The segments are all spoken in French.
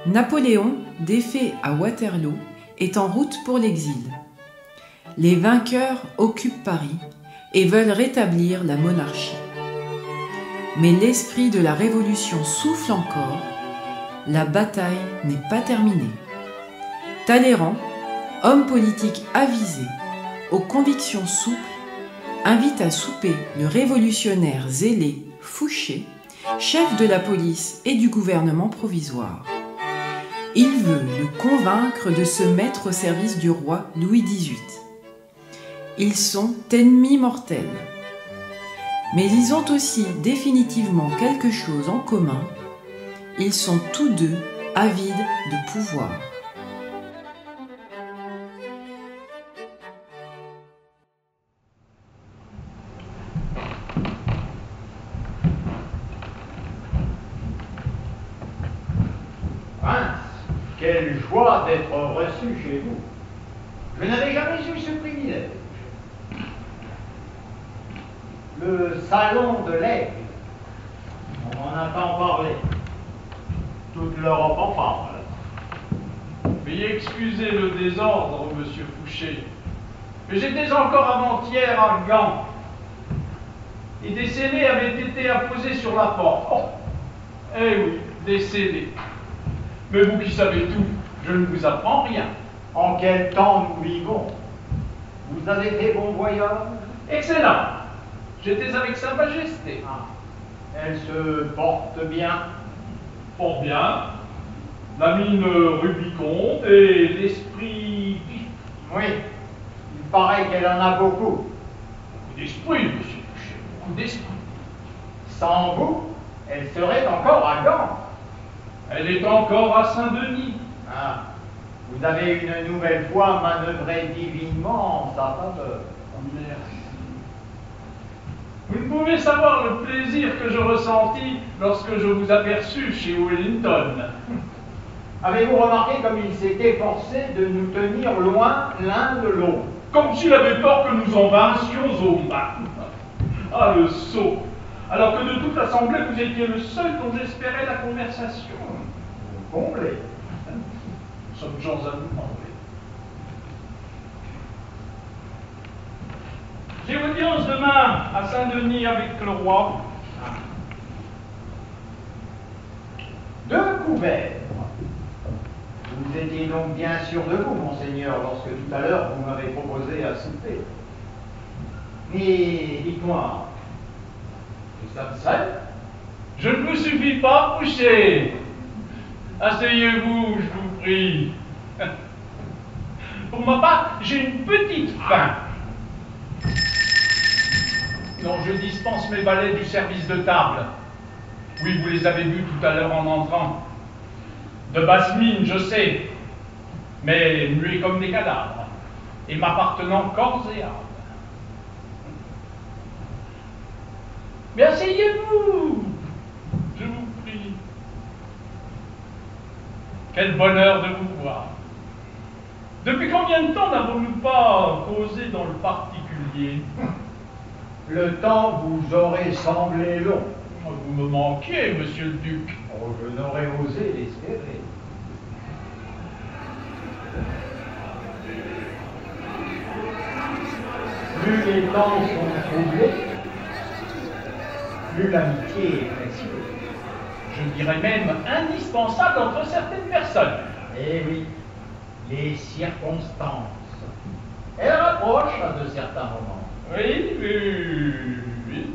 Napoléon, défait à Waterloo, est en route pour l'exil. Les vainqueurs occupent Paris et veulent rétablir la monarchie. Mais l'esprit de la Révolution souffle encore, la bataille n'est pas terminée. Talleyrand, homme politique avisé, aux convictions souples, invite à souper le révolutionnaire zélé Fouché, chef de la police et du gouvernement provisoire. Il veut le convaincre de se mettre au service du roi Louis XVIII. Ils sont ennemis mortels. Mais ils ont aussi définitivement quelque chose en commun. Ils sont tous deux avides de pouvoir. Prince, quelle joie d'être reçu chez vous. Je n'avais jamais eu ce privilège. Le salon de l'Aigle, on en entend parler. Toute l'Europe en parle. Veuillez excuser le désordre, monsieur Fouché, mais j'étais encore avant-hier à Gand, et des scellés avaient été apposés sur la porte. Oh, eh oui, des scellés. Mais vous qui savez tout, je ne vous apprends rien. En quel temps nous vivons? Vous avez fait bon voyage? Excellent. J'étais avec Sa Majesté. Ah, elle se porte bien? Fort bien. La mine rubiconde et l'esprit vif. Oui, il paraît qu'elle en a beaucoup. Beaucoup d'esprit, monsieur Fouché, beaucoup d'esprit. Sans vous, elle serait encore à Gand. Elle est encore à Saint-Denis. Ah, vous avez une nouvelle fois manœuvré divinement en sa faveur. Merci. Vous ne pouvez savoir le plaisir que je ressentis lorsque je vous aperçus chez Wellington. Avez-vous remarqué comme il s'est efforcé de nous tenir loin l'un de l'autre? Comme s'il avait peur que nous en vincions au bas. Ah, le sot! Alors que de toute l'assemblée, vous étiez le seul dont j'espérais la conversation. Vous comblez. Nous sommes gens à nous demander. J'ai audience demain à Saint-Denis avec le roi. Deux couverts. Vous étiez donc bien sûr de vous, monseigneur, lorsque tout à l'heure vous m'avez proposé à souper. Mais dites-moi, nous sommes seuls? Je ne vous suffis pas, Fouché. Asseyez-vous, je vous prie. Pour ma part, j'ai une petite faim. Non, je dispense mes valets du service de table. Oui, vous les avez vus tout à l'heure en entrant. De basse mine, je sais, mais muets comme des cadavres, et m'appartenant corps et âme. Mais asseyez-vous, je vous prie. Quel bonheur de vous voir. Depuis combien de temps n'avons-nous pas causé dans le particulier? Le temps vous aurait semblé long. Vous me manquiez, monsieur le duc. Oh, je n'aurais osé l'espérer. Plus les temps sont troublés, plus l'amitié est précieuse. Je dirais même indispensable entre certaines personnes. Eh oui, les circonstances. Elles rapprochent à de certains moments. Oui, oui, oui.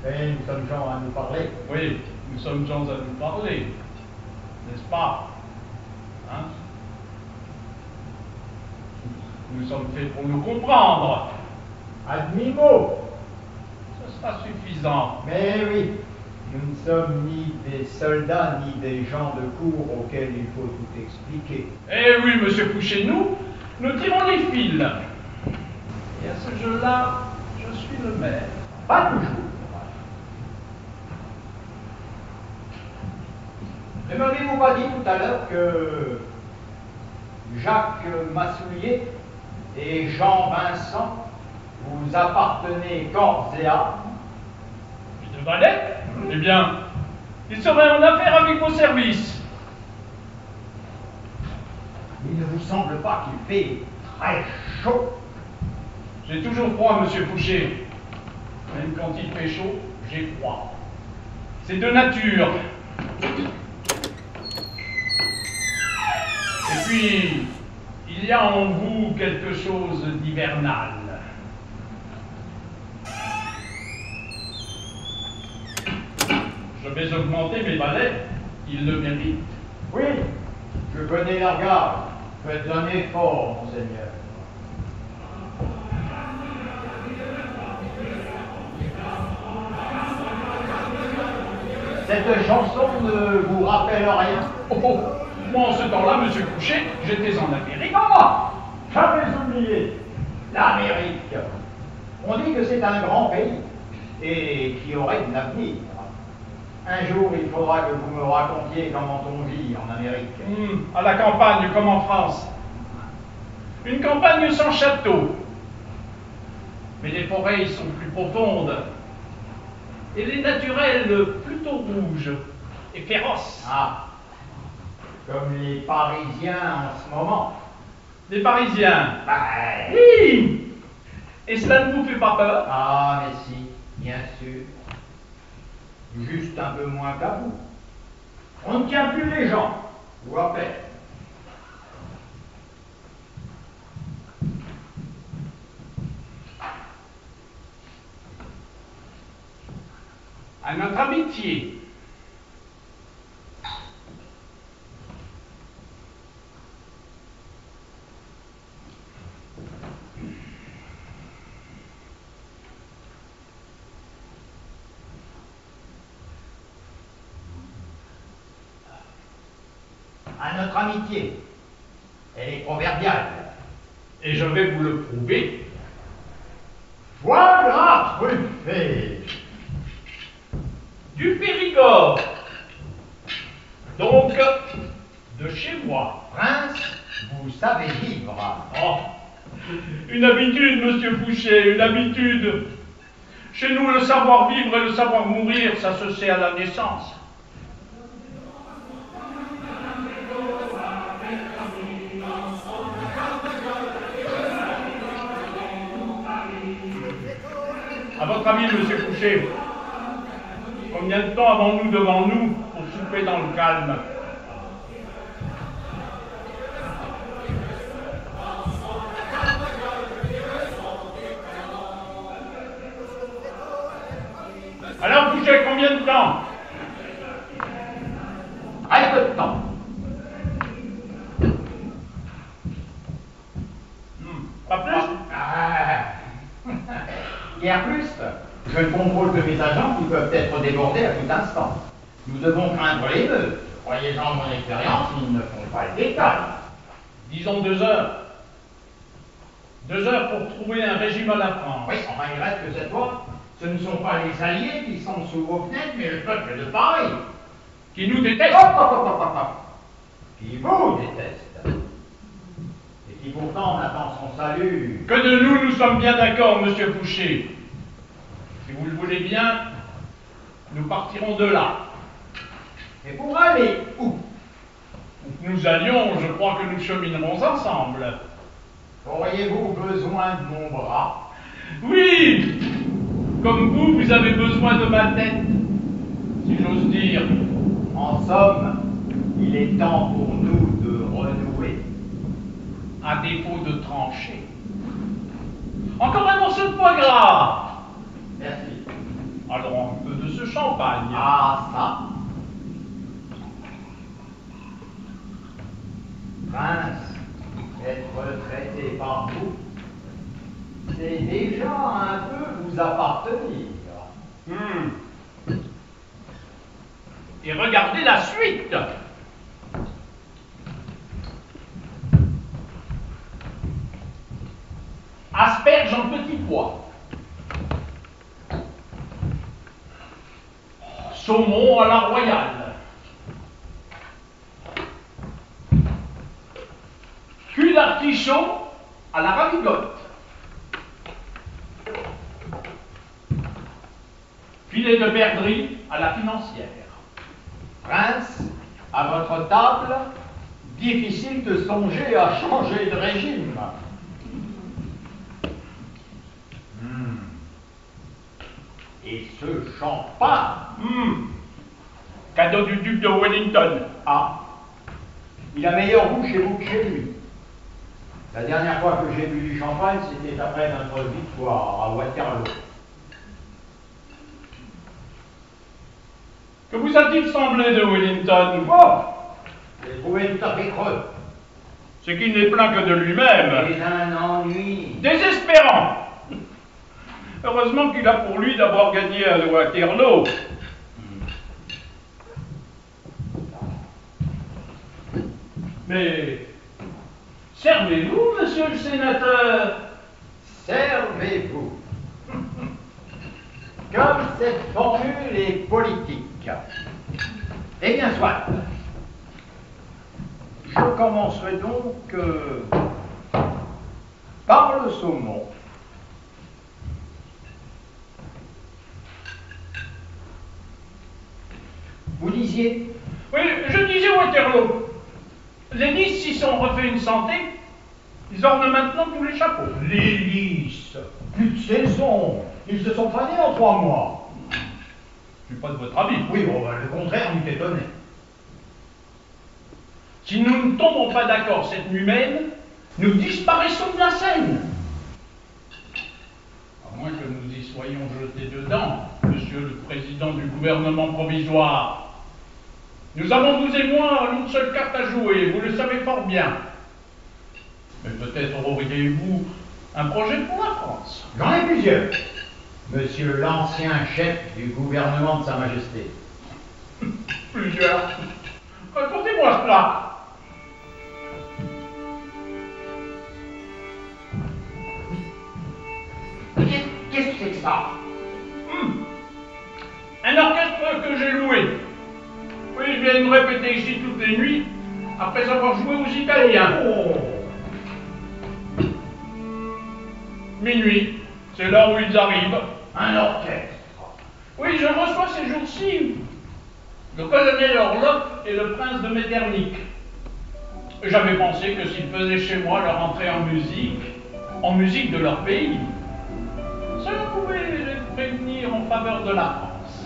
Et nous sommes gens à nous parler. Oui, nous sommes gens à nous parler, n'est-ce pas? Hein? Nous sommes faits pour nous comprendre. Admimo. Ce sera suffisant. Mais oui, nous ne sommes ni des soldats ni des gens de cour auxquels il faut tout expliquer. Eh oui, monsieur Fouché, nous tirons les fils. Et à ce jeu-là, je suis le maire. Pas toujours. Ne m'avez-vous pas dit tout à l'heure que Jacques Massoulier et Jean Vincent vous appartenez corps et âme? Et de valet? Eh bien, Il serait en affaire avec vos services. Il ne vous semble pas qu'il fait très chaud? J'ai toujours froid, monsieur Fouché. Même quand il fait chaud, j'ai froid. C'est de nature. Et puis, il y a en vous quelque chose d'hivernal. Je vais augmenter mes balais. Ils le méritent. Oui, je connais la garde. Faites un effort, monseigneur. Cette chanson ne vous rappelle rien? Oh, moi, en ce temps-là, monsieur Fouché, j'étais en Amérique. Ah, j'avais oublié. L'Amérique. On dit que c'est un grand pays et qui aurait de l'avenir. Un jour, il faudra que vous me racontiez comment on vit en Amérique. À la campagne, comme en France. Une campagne sans château. Mais les forêts y sont plus profondes. Et les naturels plutôt rouges et féroces. Ah, comme les Parisiens en ce moment. Les Parisiens. Bah, Oui. Et cela ne vous fait pas peur? ah, mais si, bien sûr. Juste un peu moins qu'à vous. On ne tient plus les gens, ou à peine. À notre amitié. À notre amitié. Elle est proverbiale. Et je vais vous le prouver. Foie gras truffé. Du Périgord. Donc, de chez moi. Prince, vous savez vivre. Oh, une habitude, monsieur Fouché, une habitude. Chez nous, le savoir-vivre et le savoir-mourir, ça se sait à la naissance. À votre avis, monsieur Fouché, combien de temps avons-nous devant nous pour souper dans le calme? Alors, Fouché, combien de temps? Très peu de temps. Pas plus? Guère plus. Je ne contrôle que mes agents qui peuvent être débordés à tout instant. Nous devons craindre les meutes. Croyez-en mon expérience, ils ne font pas le détail. Disons 2 heures. 2 heures pour trouver un régime à la France. Oui, enfin il reste que cette fois, ce ne sont pas les alliés qui sont sous vos fenêtres, mais le peuple de Paris. Qui nous déteste. Hop, hop, hop, hop, hop. Qui vous déteste. Et qui pourtant attend son salut. Que de nous, nous sommes bien d'accord, monsieur Fouché. Si vous le voulez bien, nous partirons de là. Et pour aller où? Où nous allions, je crois que nous cheminerons ensemble. Auriez-vous besoin de mon bras? Oui! Comme vous, vous avez besoin de ma tête, si j'ose dire. En somme, il est temps pour nous de renouer. À défaut de trancher. Encore un morceau de foie gras! Merci. Alors un peu de ce champagne. Ah, ça. Prince, être traité par vous, c'est déjà un peu vous appartenir. Et regardez la suite. Asperges en petits pois. Saumon à la royale. Cul d'artichaut à la ravigote. Filet de perdrix à la financière. Prince, à votre table, difficile de songer à changer de régime. Et ce champagne, Cadeau du duc de Wellington. ah, il a meilleur goût chez vous que chez lui. La dernière fois que j'ai bu du champagne, c'était après notre victoire à Waterloo. Que vous a-t-il semblé de Wellington? Oh, j'ai trouvé tout à fait creux. C'est qu'il n'est plein que de lui-même. C'est un ennui. Désespérant. Heureusement qu'il a pour lui d'avoir gagné à Waterloo. Mais servez-vous, monsieur le sénateur. Servez-vous. Comme cette formule est politique. Eh bien, soit. Je commencerai donc par le saumon. Vous disiez? Oui, je disais Waterloo. Les lys s'y sont refait une santé. Ils ornent maintenant tous les chapeaux. Les lys, plus de saison. Ils se sont fanés en 3 mois. Je ne suis pas de votre avis. Oui, bon, le contraire m'eût étonné. Si nous ne tombons pas d'accord cette nuit même, nous disparaissons de la scène. À moins que nous y soyons jetés dedans, monsieur le président du gouvernement provisoire. Nous avons, vous et moi, une seule carte à jouer, vous le savez fort bien. Mais peut-être auriez-vous un projet pour la France. J'en ai plusieurs. Monsieur l'ancien chef du gouvernement de Sa Majesté. Plusieurs. Racontez-moi cela. Qu'est-ce que c'est que ça? Un orchestre que j'ai loué. Oui, je viens de me répéter ici toutes les nuits, après avoir joué aux Italiens. Oh. Minuit, c'est l'heure où ils arrivent. Un orchestre. Oui, je reçois ces jours-ci le colonel Orloff et le prince de Metternich. J'avais pensé que s'ils faisaient chez moi leur entrée en musique de leur pays, cela pouvait les prévenir en faveur de la France.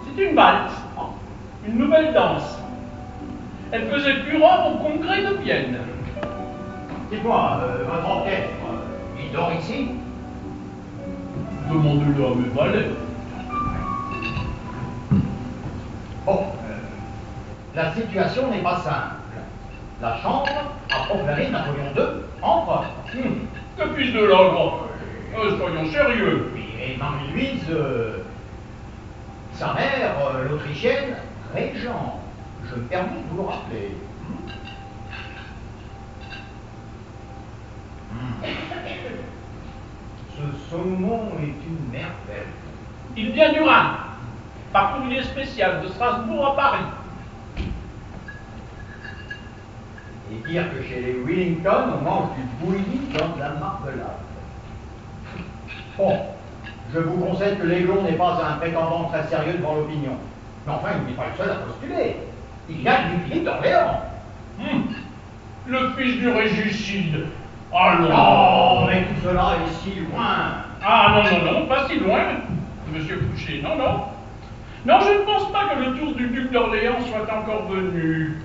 C'est une valse, une nouvelle danse. Elle faisait fureur au congrès de Vienne. Dites-moi, votre orchestre, il dort ici? Demandez-le à mes valets. Bon, la situation n'est pas simple. La Chambre a proclamé Napoléon II empereur. Que puis-je de là, grand? Soyons sérieux. Oui, et Marie-Louise, sa mère, l'Autrichienne, régent. Je me permets de vous le rappeler. Ce saumon est une merveille. Il vient du Rhin, par courrier spécial de Strasbourg à Paris. Et dire que chez les Wellington, on mange du bouilli dans de la marmelade. Bon, je vous concède que l'Aiglon n'est pas un prétendant très sérieux devant l'opinion. Mais enfin, il n'est pas le seul à postuler. Il y a Louis-Philippe d'Orléans. Le fils du régicide. Allons. Oh, mais tout cela est si loin. Ah non, pas si loin, monsieur Fouché, non. Non, je ne pense pas que le tour du duc d'Orléans soit encore venu.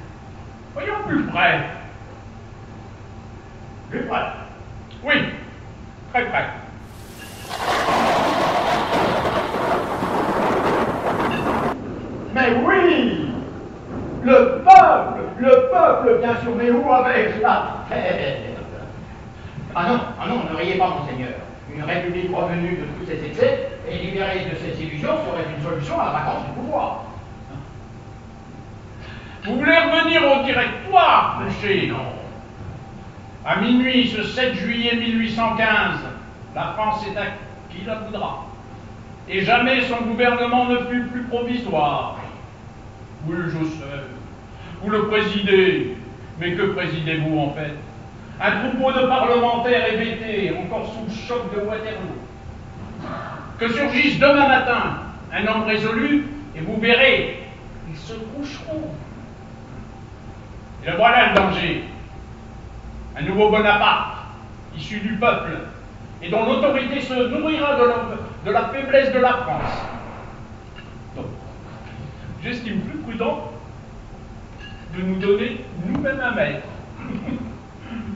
Voyons plus près. Plus près? Oui, très près. Mais oui! Le peuple, bien sûr, mais où avec la terre? Ah non, ne riez pas, monseigneur. Une république revenue de tous ses excès et libérée de ses illusions serait une solution à la vacance du pouvoir. Vous voulez revenir au directoire, Fouché? Non. À minuit, ce 7 juillet 1815, la France est à qui la voudra. Et jamais son gouvernement ne fut plus provisoire. Oui, je sais. Vous le présidez. Mais que présidez-vous en fait? Un troupeau de parlementaires hébétés, encore sous le choc de Waterloo. Que surgisse demain matin un homme résolu, et vous verrez, ils se coucheront. Et le voilà le danger. Un nouveau Bonaparte, issu du peuple, et dont l'autorité se nourrira de la faiblesse de la France. Donc, j'estime plus prudent de nous donner nous-mêmes un maître.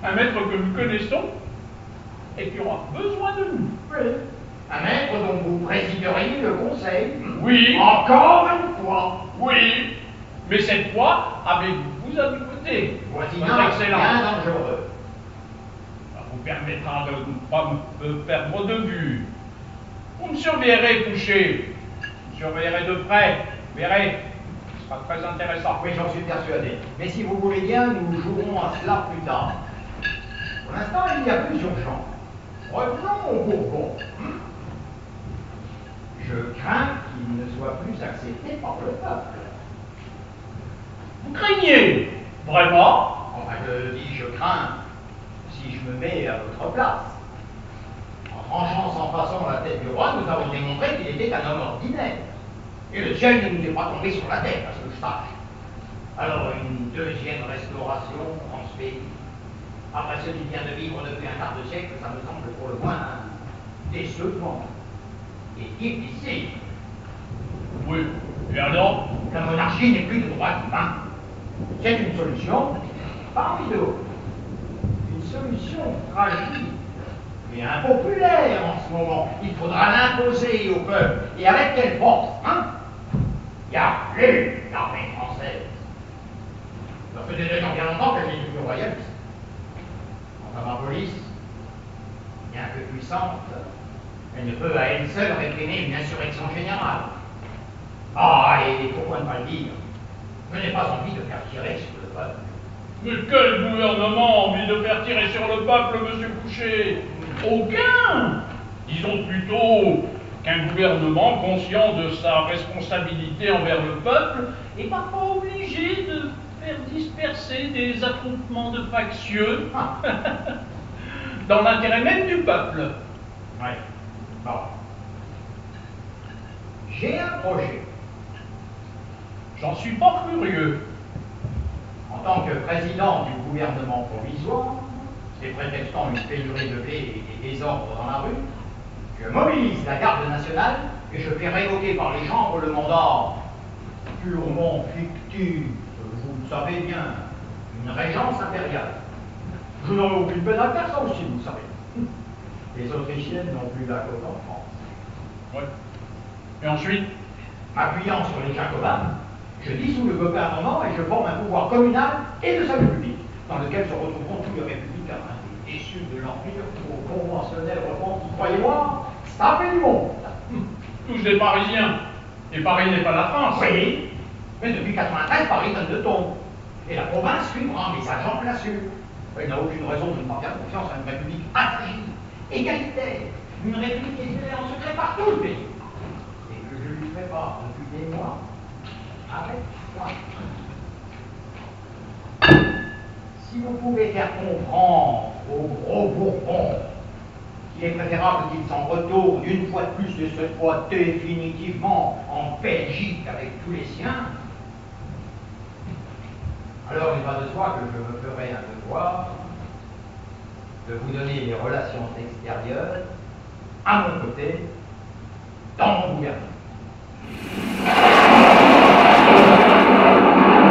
Un maître que nous connaissons et qui aura besoin de nous. Oui. Un maître dont vous présideriez le conseil. Oui. Encore une fois. Oui. Mais cette fois, avec vous à mes côtés. Voisinage excellent. bien dangereux. Ça vous permettra de ne pas me perdre de vue. Vous me surveillerez, Fouché. Vous me surveillerez de près. Vous verrez. Ce sera très intéressant. Oui, j'en suis persuadé. Mais si vous voulez bien, nous jouerons à cela plus tard. Pour l'instant, il n'y a plus urgence. Revenons au Bourbon. Je crains qu'il ne soit plus accepté par le peuple. Vous craignez? Vraiment? Enfin, je dis je crains si je me mets à votre place. En tranchant sans façon la tête du roi, nous avons démontré qu'il était un homme ordinaire. Et le ciel ne nous est pas tombé sur la tête, à ce que je sache. Alors, une deuxième restauration en ce pays, après ce qu'il vient de vivre depuis un quart de siècle, ça me semble pour le moins décevant et difficile. Oui. Et alors? La monarchie n'est plus de droit humain. C'est une solution parmi d'autres. Une solution fragile et impopulaire en ce moment. Il faudra l'imposer au peuple. Et avec quelle force, hein? Il n'y a plus l'armée française. Ça fait déjà bien longtemps qu'elle est devenue royaliste. Quant à ma police, bien que puissante, elle ne peut à elle seule réprimer une insurrection générale. Ah, et pourquoi ne pas le dire? Je n'ai pas envie de faire tirer sur le peuple. Mais quel gouvernement a envie de faire tirer sur le peuple, monsieur Fouché? Aucun! Disons plutôt qu'un gouvernement conscient de sa responsabilité envers le peuple est parfois obligé de faire disperser des attroupements de factieux dans l'intérêt même du peuple. Oui. Bon. J'ai un projet. J'en suis pas curieux. En tant que président du gouvernement provisoire, et prétextant une pénurie de blé et des désordres dans la rue, je mobilise la garde nationale et je fais révoquer par les chambres le mandat purement fictif, vous le savez bien, une régence impériale. Je n'aurai aucune peine à faire ça aussi, vous le savez. Les Autrichiennes n'ont plus la côte en France. Oui. Et ensuite? M'appuyant sur les Jacobins, je dissous le gouvernement et je forme un pouvoir communal et de salut public, dans lequel se retrouveront tous les républicains, issus de l'Empire aux conventionnels repentis. Croyez-moi, ça fait du monde. Tous des Parisiens. Et Paris n'est pas la France. Oui, mais depuis 93, Paris donne de ton. Et la province suivra mes agents là sûrs. Il n'a aucune raison de ne pas faire confiance à une république agile, égalitaire, une république édulée en secret par tout le pays. Et que je lui prépare depuis des mois avec foi. Si vous pouvez faire comprendre aux gros Bourbons qu'il est préférable qu'ils s'en retournent une fois de plus et cette fois définitivement en Belgique avec tous les siens, alors il va de soi que je me ferai un devoir de vous donner les relations extérieures à mon côté dans mon gouvernement.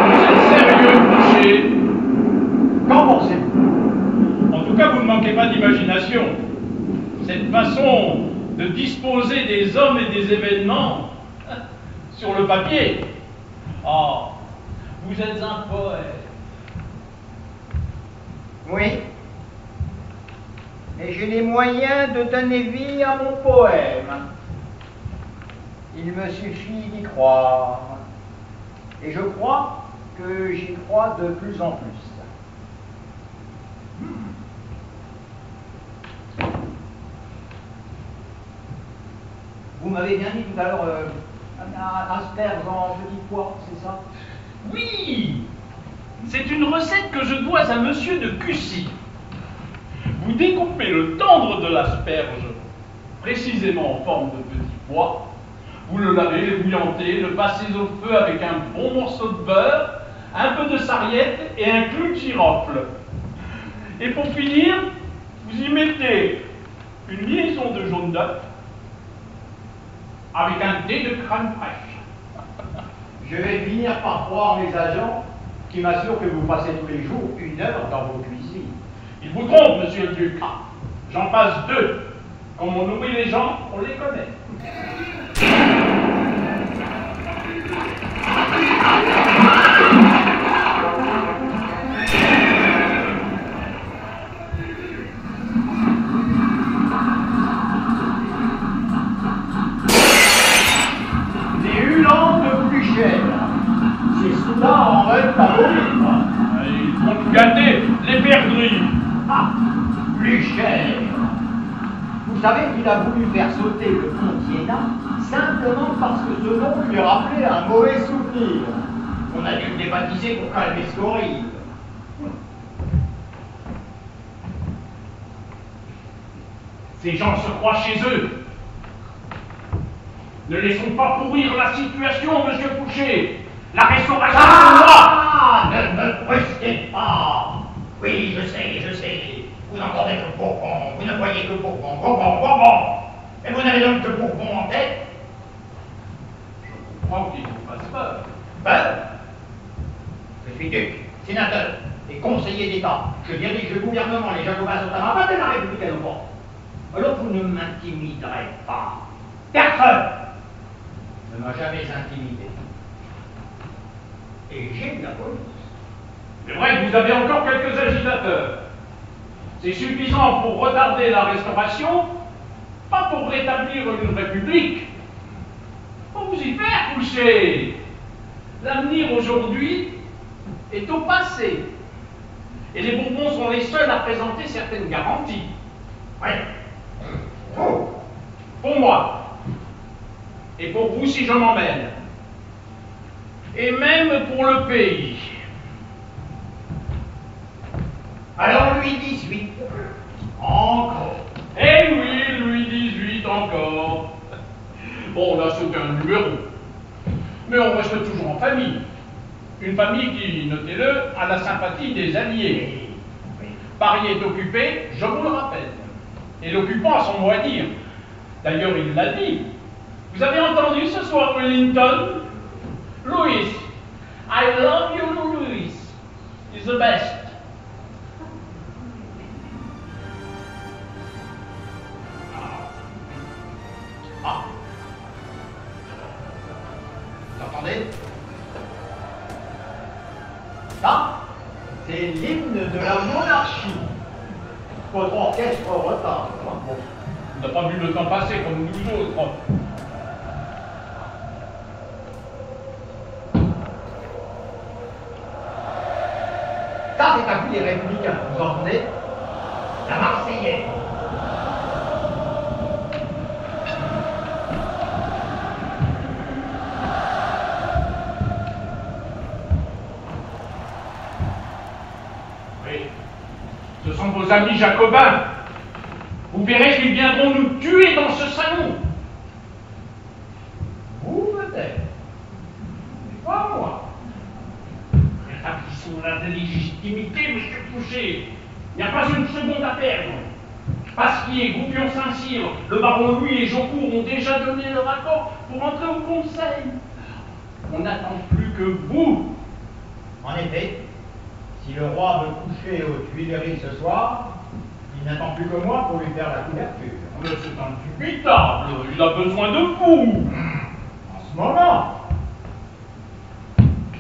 Vous êtes sérieux, Fouché? Qu'en pensez-vous? En tout cas, vous ne manquez pas d'imagination. Cette façon de disposer des hommes et des événements sur le papier. Oh, vous êtes un poète. Oui. Mais j'ai les moyens de donner vie à mon poème. Il me suffit d'y croire. Et je crois que j'y crois de plus en plus. Vous m'avez bien dit tout à l'heure, asperges en petits pois, c'est ça? Oui, c'est une recette que je dois à monsieur de Cussy. Vous découpez le tendre de l'asperge, précisément en forme de petit pois. Vous le lavez, le bouillantez, le passez au feu avec un bon morceau de beurre, un peu de sarriette et un clou de girofle. Et pour finir, vous y mettez une liaison de jaune d'œuf avec un dé de crème fraîche. Je vais finir par croire mes agents qui m'assurent que vous passez tous les jours 1 heure dans vos cuisines. Ils vous trompent, monsieur le duc. J'en passe 2. Comme on nourrit les gens, on les connaît. Les hulans de plus cher. Ces soldats en veulent à mourir. Ils vont gâter les perdrix. Ah, plus cher. Vous savez qu'il a voulu faire sauter le pont d'Iéna simplement parce que ce nom lui rappelait un mauvais souvenir. On a dû le débaptiser pour calmer ce gorille. Ces gens se croient chez eux. Ne laissons pas pourrir la situation, monsieur Fouché. La restauration de moi. Ah, ne me brusquez pas. Oui, je sais. Vous n'entendez que Bourbon, vous ne voyez que Bourbon. Et vous n'avez donc que Bourbon en tête? Je comprends qu'il vous fasse peur. Peur? Je suis duc, sénateur et conseiller d'État. Je dirige le gouvernement, les Jacobins sont à ma main de la République à nos portes. Alors vous ne m'intimiderez pas. Personne ne m'a jamais intimidé. Et j'ai de la police. C'est vrai que vous avez encore quelques agitateurs. C'est suffisant pour retarder la restauration, pas pour rétablir une république. Faut vous y faire, Fouché. L'avenir aujourd'hui est au passé. Et les Bourbons sont les seuls à présenter certaines garanties. Oui. Oh. Pour moi. Et pour vous si je m'en mêle. Et même pour le pays. Alors Louis XVIII, encore. Eh oui, Louis XVIII encore. Bon, là, c'est un numéro. Mais on reste toujours en famille. Une famille qui, notez-le, a la sympathie des Alliés. Paris est occupé, je vous le rappelle. Et l'occupant a son mot à dire. D'ailleurs, il l'a dit. Vous avez entendu ce soir Wellington? Louis, I love you, Louis. He's the best. Ah. Vous entendez? Ça, c'est l'hymne de la monarchie. Votre orchestre retard. Bon. On n'a pas vu le temps passer comme nous autres. Ça, c'est à vous les républicains, vous entendez? La Marseillaise. Oui, ce sont vos amis jacobins. Vous verrez qu'ils viendront nous tuer dans ce salon. Vous peut-être. Mais pas moi. Rétablissons la légitimité, monsieur Fouché. Il n'y a pas une seconde à perdre. Pasquier, Goupion-Saint-Cyr, le baron Louis et Jaucourt ont déjà donné leur accord pour entrer au conseil. On n'attend plus que vous. En effet, si le roi veut coucher aux Tuileries ce soir, il n'attend plus que moi pour lui faire la couverture. Mais c'est indubitable, il a besoin de vous. En ce moment.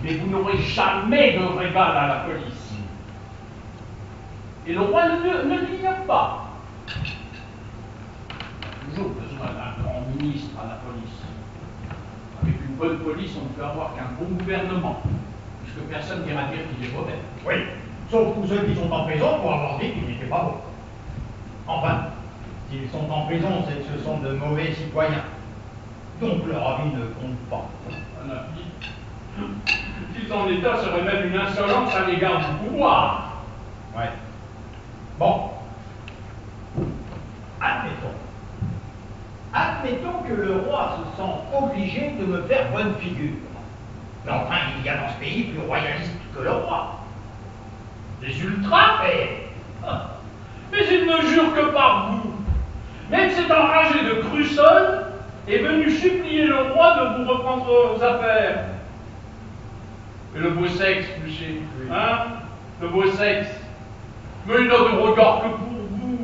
Mais vous n'aurez jamais de rival à la police. Et le roi ne l'ignore pas. Toujours besoin d'un grand ministre à la police. Avec une bonne police, on ne peut avoir qu'un bon gouvernement, puisque personne n'ira dire qu'il est mauvais. Oui, sauf tous ceux qui sont en prison pour avoir dit qu'il n'était pas bon. Enfin, s'ils sont en prison, c'est que ce sont de mauvais citoyens. Donc leur avis ne compte pas. Un avis. Qu'ils en état serait même une insolence à l'égard du pouvoir. Ouais. Bon. Admettons. Admettons que le roi se sent obligé de me faire bonne figure. Mais enfin, il y a dans ce pays plus royaliste que le roi. Des ultras? Mais ils ne jurent que par vous. Même cet enragé de Crussol est venu supplier le roi de vous reprendre vos affaires. Et le beau sexe, Fouché, hein? Le beau sexe. Mais il n'a de regard que pour vous.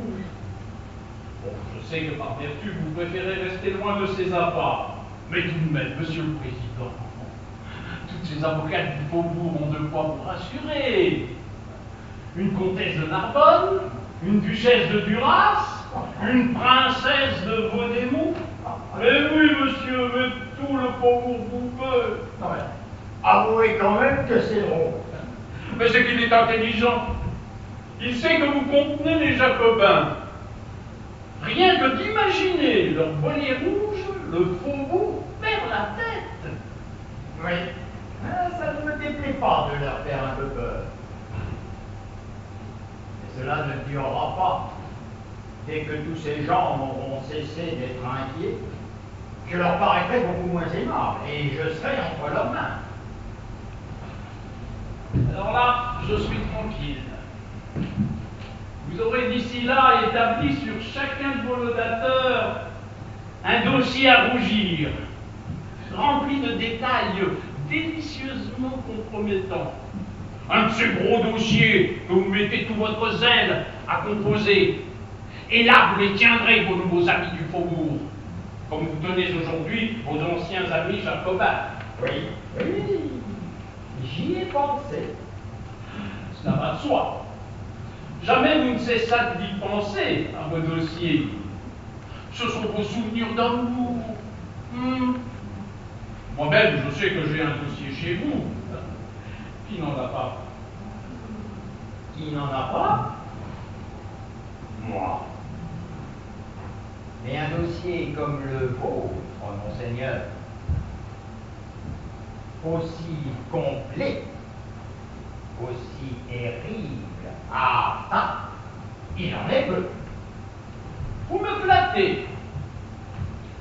Bon, je sais que par vertu, vous préférez rester loin de ces appâts. Mais tout de même, monsieur le président, toutes ces avocates du faubourg ont de quoi vous rassurer. Une comtesse de Narbonne, une duchesse de Duras, une princesse de Vaudémont. Mais oui, monsieur, mais tout le faubourg vous veut. Non, mais avouez quand même que c'est drôle. Mais c'est qu'il est intelligent. Il sait que vous contenez les Jacobins. Rien que d'imaginer leur bonnet rouge, le faubourg perd la tête. Oui, ça ne me déplaît pas de leur faire un peu peur. Mais cela ne durera pas. Dès que tous ces gens auront cessé d'être inquiets, je leur paraîtrai beaucoup moins aimable et je serai entre leurs mains. Alors là, je suis tranquille. Vous aurez d'ici là établi sur chacun de vos laudateurs un dossier à rougir, rempli de détails délicieusement compromettants. Un de ces gros dossiers que vous mettez tout votre zèle à composer. Et là, vous les tiendrez, vos nouveaux amis du faubourg, comme vous tenez aujourd'hui vos anciens amis jacobins. Oui, oui, j'y ai pensé. Cela va de soi. Jamais vous ne cessâtes d'y penser à vos dossiers. Ce sont vos souvenirs d'amour. Moi-même, je sais que j'ai un dossier chez vous. Qui n'en a pas? Qui n'en a pas? Moi. Mais un dossier comme le vôtre, monseigneur, aussi complet, aussi terrible, il en est peu. Vous me flattez.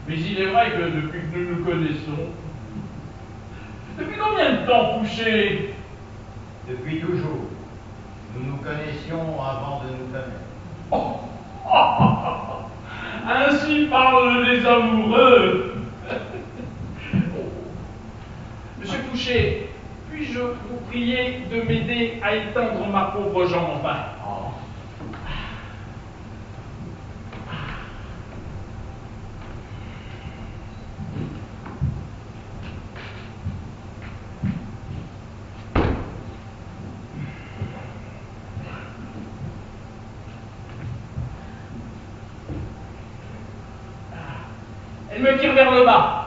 Mais il est vrai que depuis que nous nous connaissons, depuis combien de temps, Fouché? Depuis toujours. Nous nous connaissions avant de nous connaître. Oh. Ainsi parlent les amoureux. Monsieur Fouché, puis-je vous prier de m'aider à étendre ma pauvre jambe enfin? Elle me tire vers le bas.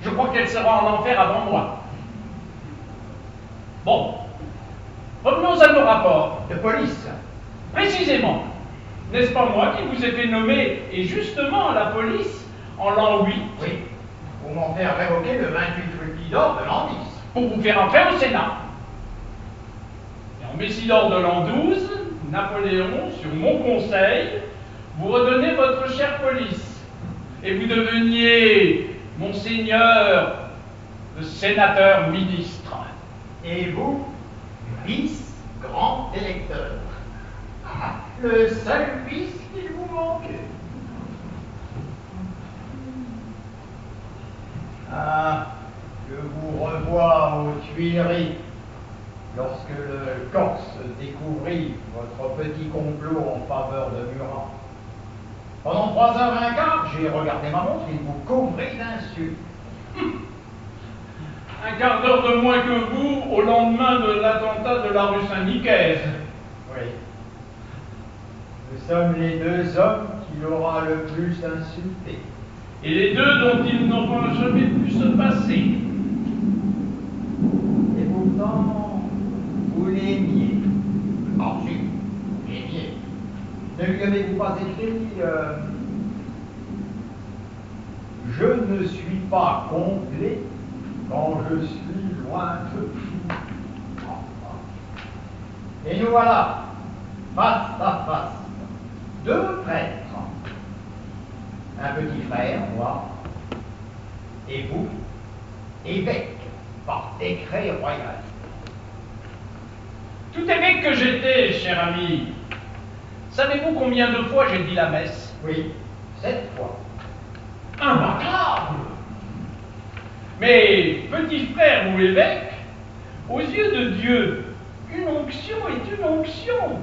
Je crois qu'elle sera en enfer avant moi. Bon, revenons à nos rapports. De police. Précisément. N'est-ce pas moi qui vous ai fait nommer, et justement à la police, en l'an 8? Oui, pour m'en faire révoquer le 28 Fructidor de l'an 10. Pour vous faire entrer au Sénat. Et en Messidor de l'an 12, Napoléon, sur mon conseil, vous redonnez votre chère police. Et vous deveniez, monseigneur, le sénateur ministre. Et vous, vice-grand électeur. Le seul vice qu'il vous manquait. Ah, je vous revois aux Tuileries, lorsque le Corse découvrit votre petit complot en faveur de Murat. Pendant 3h15, j'ai regardé ma montre, il vous couvrit d'insultes. Un quart d'heure de moins que vous au lendemain de l'attentat de la rue Saint-Nicaise. Oui. Nous sommes les deux hommes qu'il aura le plus insultés. Et les deux dont il n'aura jamais pu se passer. Et pourtant, vous l'aimiez. Ensuite, vous l'aimiez. Ne lui avez-vous pas écrit je ne suis pas complet quand je suis loin de vous. Et nous voilà, face à face, deux prêtres. un petit frère, moi, et vous, évêque, par décret royal. Tout évêque que j'étais, cher ami, savez-vous combien de fois j'ai dit la messe? Oui, 7 fois. Imbattable! Mais, petit frère ou évêque, aux yeux de Dieu, une onction est une onction.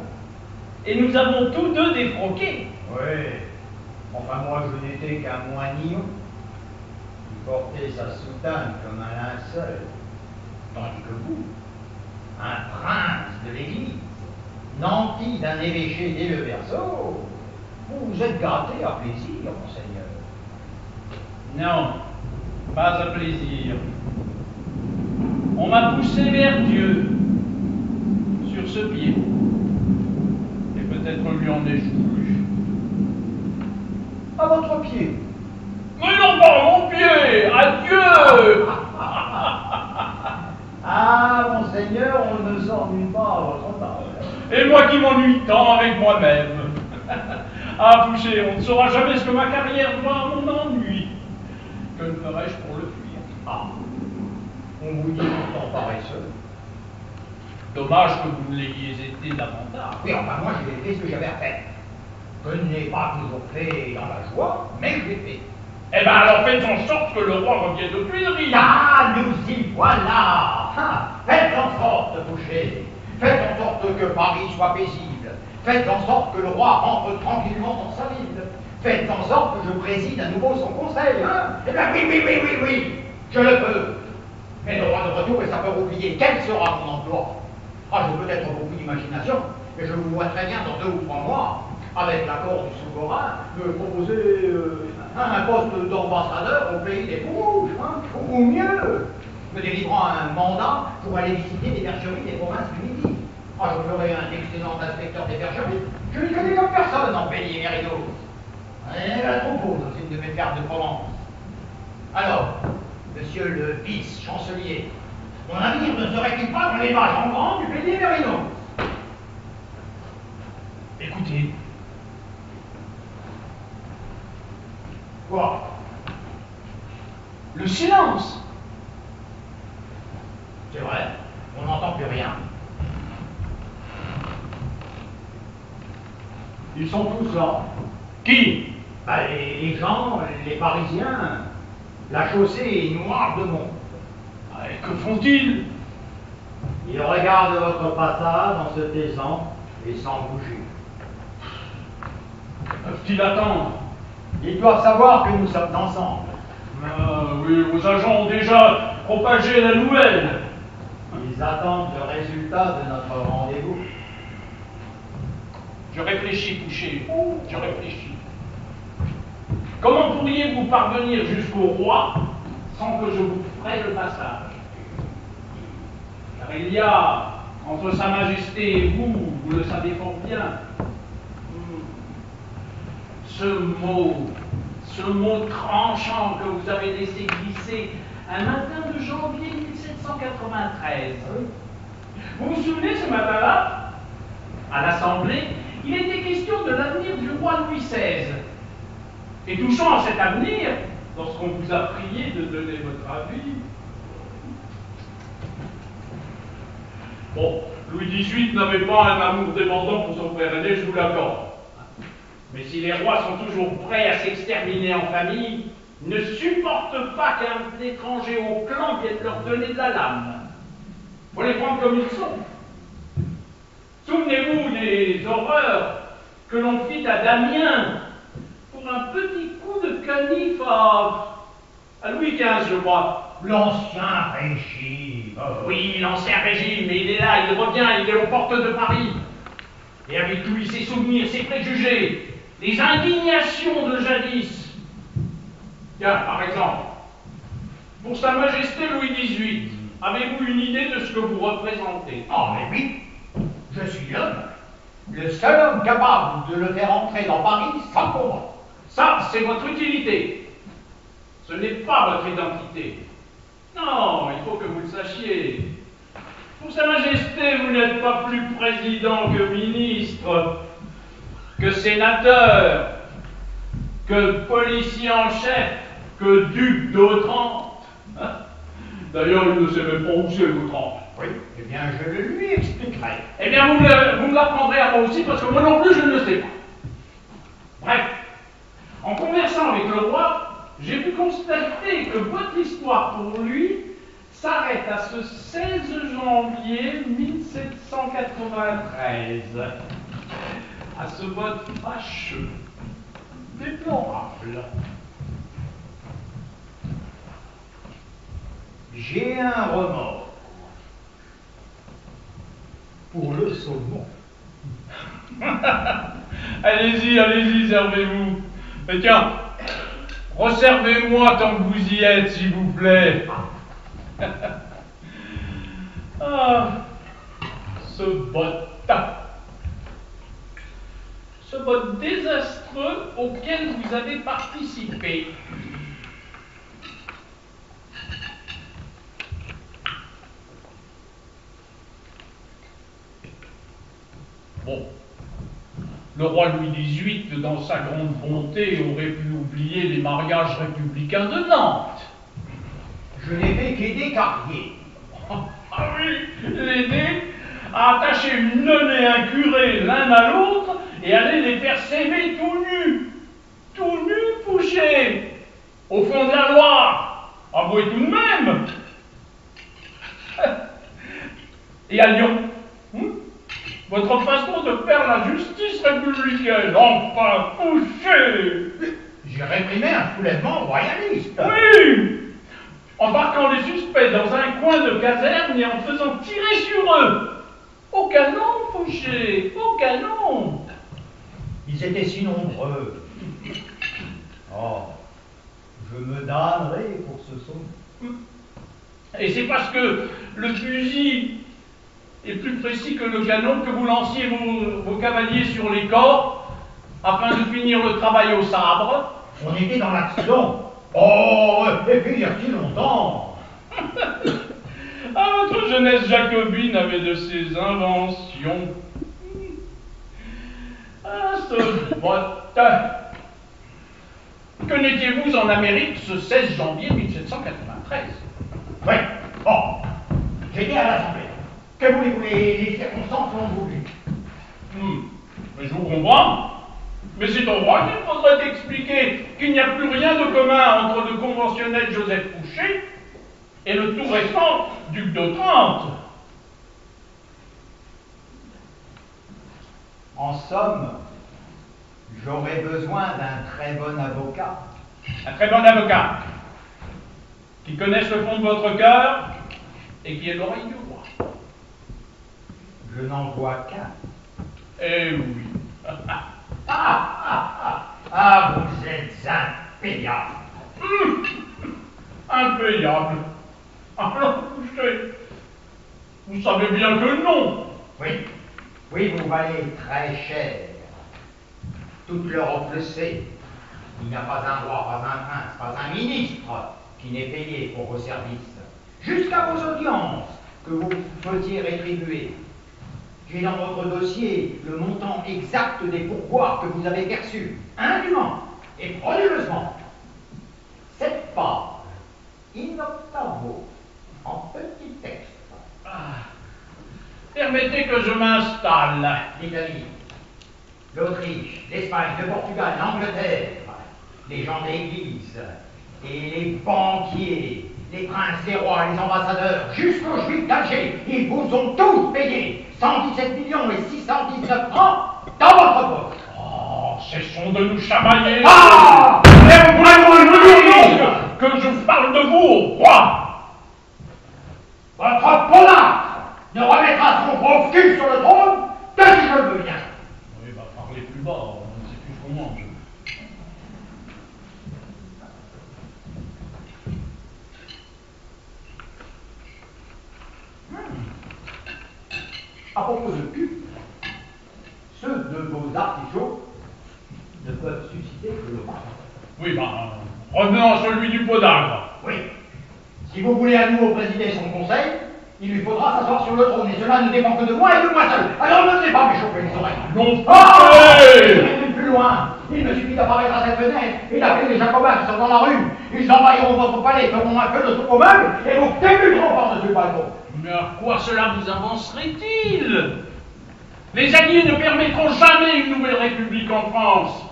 Et nous avons tous deux défroqué. Oui, enfin moi je n'étais qu'un moinillon qui portait sa soutane comme un linceul, tandis que vous, un prince de l'Église, nanti d'un évêché dès le berceau, vous vous êtes gâté à plaisir, monseigneur. Non, pas à plaisir. On m'a poussé vers Dieu, sur ce pied. Et peut-être lui en ai-je voulu. À votre pied. Mais non, pas mon pied! Adieu! Ah, monseigneur, on ne s'ennuie pas à votre table. Et moi qui m'ennuie tant avec moi-même. Ah, Fouché, on ne saura jamais ce que ma carrière doit à mon ennui. Que ne ferais-je pour le fuir? Ah, on vous dit pourtant paresseux. Dommage que vous ne l'ayez été davantage. Oui, enfin moi j'ai fait ce que j'avais à faire. Je ne l'ai pas toujours fait dans la joie, mais je l'ai fait. Eh bien alors faites en sorte que le roi revienne aux Tuileries. Ah, nous y voilà. Faites en sorte, Fouché. Faites en sorte que Paris soit paisible. Faites en sorte que le roi rentre tranquillement dans sa ville. Faites en sorte que je préside à nouveau son conseil. Eh bien oui, je le peux. Mais le roi de retour est sapeur oublié. Quel sera mon emploi? Ah, j'ai peut-être beaucoup d'imagination, mais je vous vois très bien dans 2 ou 3 mois, avec l'accord du souverain, me proposer un poste d'ambassadeur au pays des Fouches, ou mieux, me délivrant un mandat pour aller visiter les bergeries des provinces du Midi. Ah, je ferai un excellent inspecteur des bergeries. Je n'y connais comme personne en pays et Mérinos. Et la troupeau dans une de mes fermes de Provence. Alors, monsieur le vice-chancelier, mon avenir ne serait-il pas dans les mages en grand du pays des Mérinos? Écoutez. Quoi? Le silence. C'est vrai, on n'entend plus rien. Ils sont tous là. Qui? Bah, les gens, les Parisiens. La chaussée est noire de monde. Et que font-ils? Ils regardent votre passage en se taisant et sans bouger. Peuvent-ils attendre? Ils doivent savoir que nous sommes ensemble. Oui, vos agents ont déjà propagé la nouvelle. Ils attendent le résultat de notre rendez-vous. Je réfléchis, Fouché. Je réfléchis. Comment pourriez-vous parvenir jusqu'au roi sans que je vous fraie le passage? Car il y a, entre Sa Majesté et vous, vous le savez fort bien, ce mot tranchant que vous avez laissé glisser un matin de janvier 1793. Vous vous souvenez ce matin-là? À l'Assemblée, il était question de l'avenir du roi Louis XVI. Et touchant à cet avenir, lorsqu'on vous a prié de donner votre avis, bon, Louis XVIII n'avait pas un amour débordant pour son frère aîné, je vous l'accorde. Mais si les rois sont toujours prêts à s'exterminer en famille, ils ne supportent pas qu'un étranger au clan vienne leur donner de la lame. Faut les prendre comme ils sont. Souvenez-vous des horreurs que l'on fit à Damiens pour un petit coup de canif à Louis XV, je crois. L'ancien régime. Oui, l'ancien régime, mais il est là, il revient, il est aux portes de Paris. Et avec lui, ses souvenirs, ses préjugés, les indignations de jadis. Tiens, par exemple, pour Sa Majesté Louis XVIII, avez-vous une idée de ce que vous représentez? Oh, mais oui, je suis l'homme, le seul homme capable de le faire entrer dans Paris sans combat. Ça, c'est votre utilité. Ce n'est pas votre identité. Non, il faut que vous le sachiez. Pour Sa Majesté, vous n'êtes pas plus président que ministre, que sénateur, que policier en chef, que duc d'Otrante. D'ailleurs, il ne sait même pas où c'est l'Otrante. Oui, eh bien, je le lui expliquerai. Eh bien, vous me l'apprendrez à moi aussi, parce que moi non plus, je ne le sais pas. Bref, en conversant avec le roi, j'ai pu constater que votre histoire pour lui s'arrête à ce 16 janvier 1793, à ce vote fâcheux, déplorable. J'ai un remords pour le saumon. Allez-y, allez-y, servez-vous. Mais tiens, resservez-moi tant que vous y êtes, s'il vous plaît. Ah, ce vote. Ce vote désastreux auquel vous avez participé. Bon, le roi Louis XVIII, dans sa grande bonté, aurait pu oublier les mariages républicains de Nantes. Je n'ai fait qu'aider Carrier. Ah oui, l'aider à attacher une nonne et un curé l'un à l'autre et aller les faire s'aimer tout nus, Fouché, au fond de la Loire, avouez tout de même. Et à Lyon, votre façon de faire la justice républicaine, enfin, Fouché. J'ai réprimé un soulèvement royaliste. Oui, embarquant les suspects dans un coin de caserne et en faisant tirer sur eux. Au canon, Fouché, au canon. Ils étaient si nombreux. Oh, je me damnerai pour ce saumon. Et c'est parce que le fusil est plus précis que le canon que vous lanciez vos cavaliers sur les corps afin de finir le travail au sabre. On était dans l'action. Oh, et puis il y a si longtemps. Ah, votre jeunesse jacobine avait de ces inventions. Ah, ce vote. Que n'étiez-vous en Amérique ce 16 janvier 1793? Oui, bon, j'étais à l'Assemblée. Que voulez-vous, les circonstances l'ont voulu. Mais je vous comprends. Mais c'est au roi qu'il faudrait expliquer qu'il n'y a plus rien de commun entre le conventionnel Joseph Fouché et le tout récent duc d'Otrante. En somme, j'aurais besoin d'un très bon avocat. Un très bon avocat qui connaisse le fond de votre cœur et qui est l'oreille du roi. Je n'en vois qu'un. Eh oui. Ah, vous êtes impayable. Impayable. Alors, vous savez bien que non. Oui, oui, vous valez très cher. Toute l'Europe le sait. Il n'y a pas un roi, pas un prince, pas un ministre qui n'est payé pour vos services. Jusqu'à vos audiences que vous faisiez rétribuer. J'ai dans votre dossier le montant exact des pourboires que vous avez perçus, indûment et frauduleusement. 7 pages, in octavo, en petit texte. Permettez que je m'installe. L'Italie, l'Autriche, l'Espagne, le Portugal, l'Angleterre, les gens d'église et les banquiers, les princes, les rois, les ambassadeurs, jusqu'aux juifs d'Alger, ils vous ont tous payé 117 millions et 619 francs dans votre poche. Oh, cessons de nous chamailler. Ah! Que je parle de vous au roi. Votre ponard ne remettra son pauvre cul sur le trône que si je le veux bien. Oui, bah parlez plus bas, on ne sait plus comment. À propos de cul, ceux de vos artichauts ne peuvent susciter que le mal. Oui, bah, revenons à celui du podagre. Oui. Si vous voulez à nouveau présider son conseil, il lui faudra s'asseoir sur le trône, et cela ne dépend que de moi et de moi seul. Alors ne venez pas m'échauffer les oreilles. Non, Ah! Fouché! Plus loin. Il me suffit d'apparaître à cette fenêtre et d'appeler les Jacobins qui sont dans la rue. Ils envahiront votre palais, feront un feu de soupe aux meubles et vous débuteront par-dessus le balcon. Mais à quoi cela vous avancerait-il? Les Alliés ne permettront jamais une nouvelle république en France.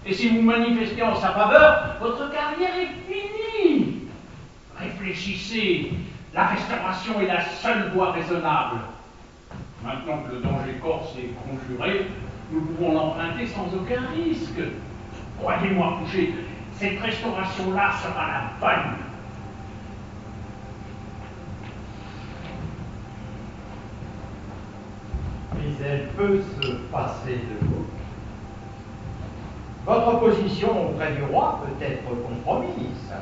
Et si vous manifestez en sa faveur, votre carrière est finie. Réfléchissez, la restauration est la seule voie raisonnable. Maintenant que le danger corse est conjuré, nous pouvons l'emprunter sans aucun risque. Croyez-moi, Fouché, cette restauration-là sera la bonne. Mais elle peut se passer de vous. Votre position auprès du roi peut être compromise.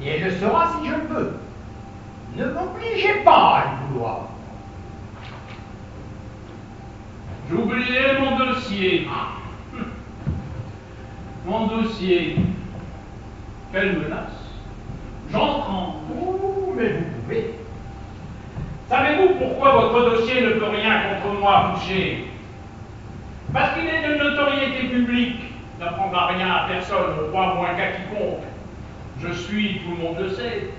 Et elle le sera si je le veux. Ne m'obligez pas à le vouloir. J'oubliais mon dossier. Mon dossier. Quelle menace. J'entre en... Oh, mais vous pouvez. Savez-vous pourquoi votre dossier ne peut rien contre moi, Fouché? Parce qu'il est de notoriété publique, n'apprendra rien à personne, au roi moins qu'à quiconque. Je suis, tout le monde le sait,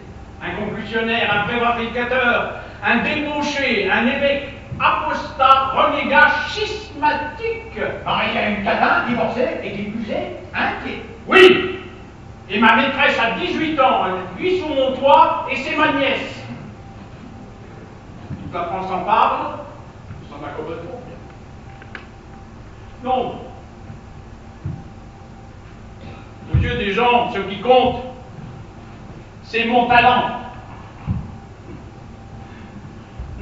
un concussionnaire, un prévaricateur, un débauché, un évêque apostat, renégat, schismatique. Pareil à une catin, divorcée et qui plus est, inquiet. Oui, et ma maîtresse a 18 ans, elle vit sous mon toit et c'est ma nièce. Toute la France en parle, nous sommes complètement bien. Non. Aux yeux des gens, ce qui compte, c'est mon talent.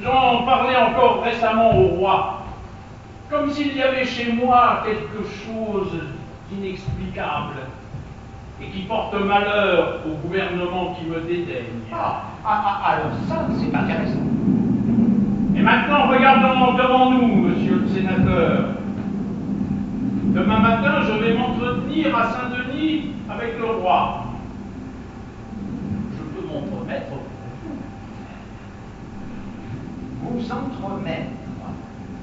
J'en parlais encore récemment au roi, comme s'il y avait chez moi quelque chose d'inexplicable et qui porte malheur au gouvernement qui me dédaigne. Alors ça, c'est intéressant. Et maintenant, regardons devant nous, monsieur le sénateur. Demain matin, je vais m'entretenir à Saint-Denis avec le roi. Je peux m'entremettre Vous entremettre.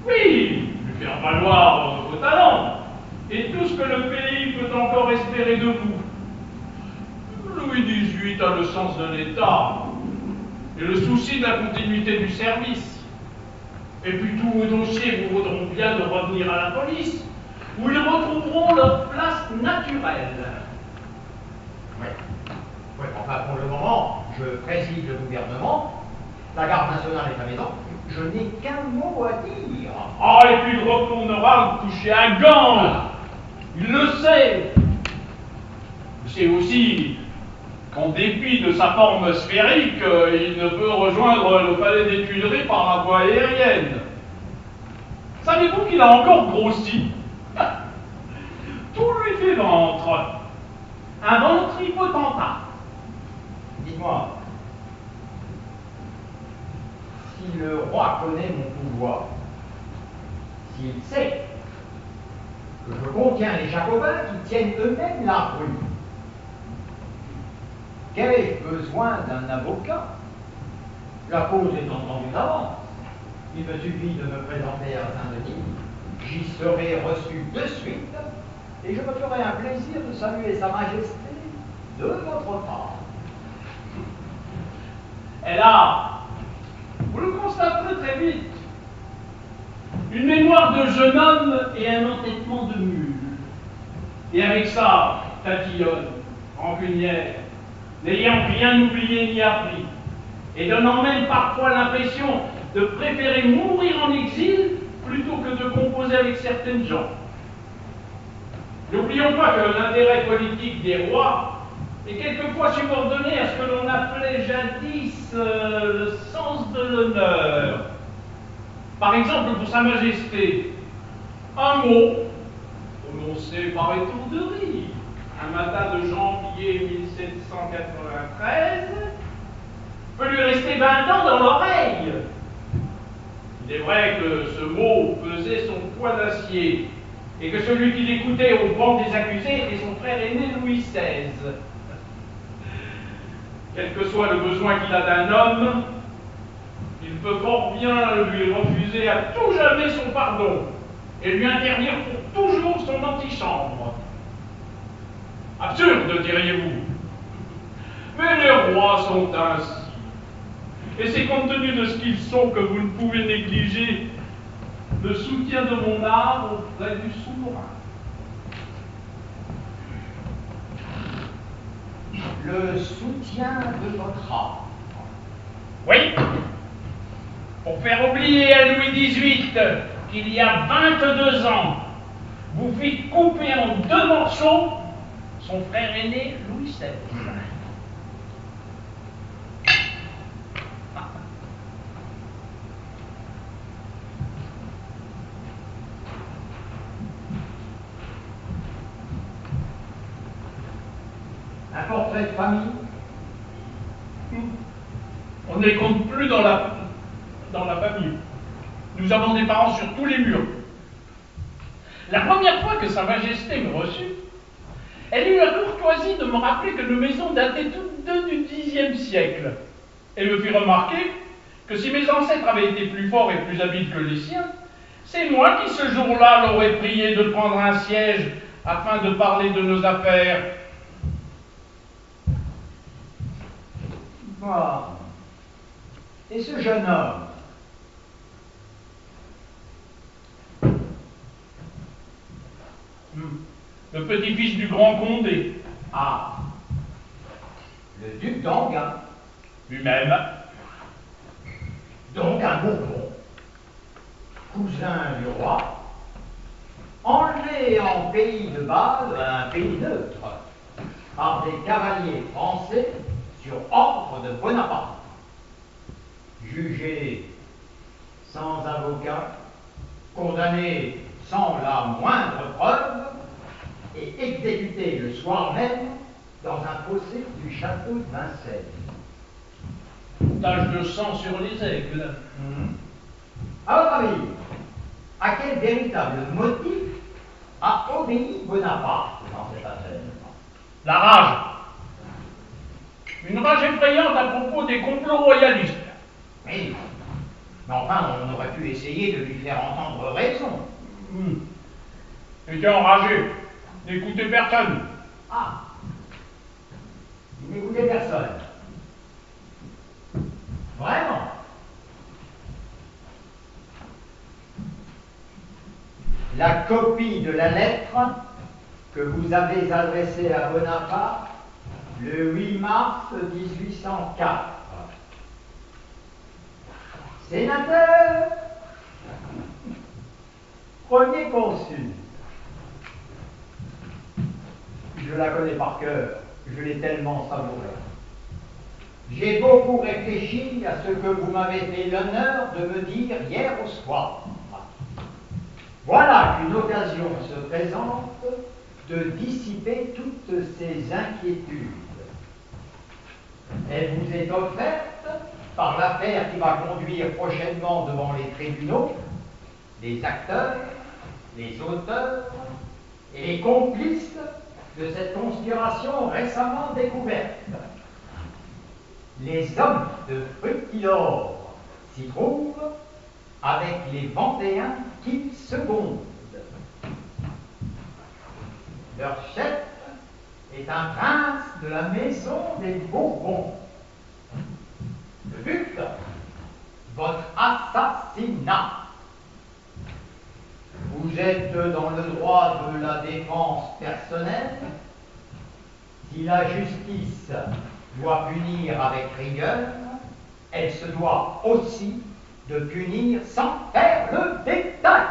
Oui, lui faire valoir vos talents et tout ce que le pays peut encore espérer de vous. Louis XVIII a le sens de l'État et le souci de la continuité du service. Et puis tous vos dossiers vous vaudront bien de revenir à la police, où ils retrouveront leur place naturelle. Oui. Oui, enfin, pour le moment, je préside le gouvernement, la garde nationale est à mes ordres, je n'ai qu'un mot à dire. Ah, et puis il retournera vous toucher un gant. Il le sait. Il sait aussi qu'en dépit de sa forme sphérique, il ne peut rejoindre le palais des Tuileries par la voie aérienne. Savez-vous qu'il a encore grossi? Tout lui fait ventre. Un ventripotentat. Dites-moi, si le roi connaît mon pouvoir, s'il sait que je contiens les Jacobins qui tiennent eux-mêmes la rue, qu'ai-je besoin d'un avocat? La cause est entendue d'avance. Il me suffit de me présenter à Saint-Denis, j'y serai reçu de suite, et je me ferai un plaisir de saluer Sa Majesté de votre part. Elle a, vous le constaterez très vite, une mémoire de jeune homme et un entêtement de mule. Et avec ça, tatillonne, rancunière, n'ayant rien oublié ni appris, et donnant même parfois l'impression de préférer mourir en exil plutôt que de composer avec certaines gens. N'oublions pas que l'intérêt politique des rois est quelquefois subordonné à ce que l'on appelait jadis le sens de l'honneur. Par exemple, pour Sa Majesté, un mot, prononcé par étourderie, un matin de janvier 1793, peut lui rester 20 ans dans l'oreille. Il est vrai que ce mot pesait son poids d'acier, et que celui qui l'écoutait au banc des accusés était son frère aîné Louis XVI. Quel que soit le besoin qu'il a d'un homme, il peut fort bien lui refuser à tout jamais son pardon, et lui interdire pour toujours son antichambre. Absurde, diriez-vous. Mais les rois sont ainsi. Et c'est compte tenu de ce qu'ils sont que vous ne pouvez négliger le soutien de mon art auprès du souverain. Le soutien de votre art. Oui, pour faire oublier à Louis XVIII qu'il y a 22 ans, vous fîtes couper en 2 morceaux son frère aîné Louis XVI. Un portrait de famille. On ne les compte plus dans la famille. Nous avons des parents sur tous les murs. La première fois que Sa Majesté me reçut, elle eut la courtoisie de me rappeler que nos maisons dataient toutes deux du Xe siècle, et me fit remarquer que si mes ancêtres avaient été plus forts et plus habiles que les siens, c'est moi qui ce jour-là l'aurais prié de prendre un siège afin de parler de nos affaires. Moi. Et ce jeune homme? Le petit-fils du grand Condé. Ah, le duc d'Enghien. Lui-même. Donc un Bourbon, cousin du roi, enlevé en pays de Bâle, un pays neutre, par des cavaliers français sur ordre de Bonaparte, jugé sans avocat, condamné sans la moindre preuve et exécuté le soir même dans un fossé du château de Vincennes. Tache de sang sur les aigles. À votre avis, à quel véritable motif a obéi Bonaparte dans cette affaire? La rage. Une rage effrayante à propos des complots royalistes. Oui, mais enfin, on aurait pu essayer de lui faire entendre raison. Il était enragé. N'écoutez personne. Ah, il n'écoutait personne. Vraiment? La copie de la lettre que vous avez adressée à Bonaparte le 8 mars 1804. Sénateur, premier consul. Je la connais par cœur, je l'ai tellement savourée. J'ai beaucoup réfléchi à ce que vous m'avez fait l'honneur de me dire hier au soir. Voilà qu'une occasion se présente de dissiper toutes ces inquiétudes. Elle vous est offerte par l'affaire qui va conduire prochainement devant les tribunaux les acteurs, les auteurs et les complices de cette conspiration récemment découverte. Les hommes de Fructidor s'y trouvent avec les Vendéens qu'ils secondent. Leur chef est un prince de la maison des Bourbons. Le but, votre assassinat. Vous êtes dans le droit de la défense personnelle. Si la justice doit punir avec rigueur, elle se doit aussi de punir sans faire le détail.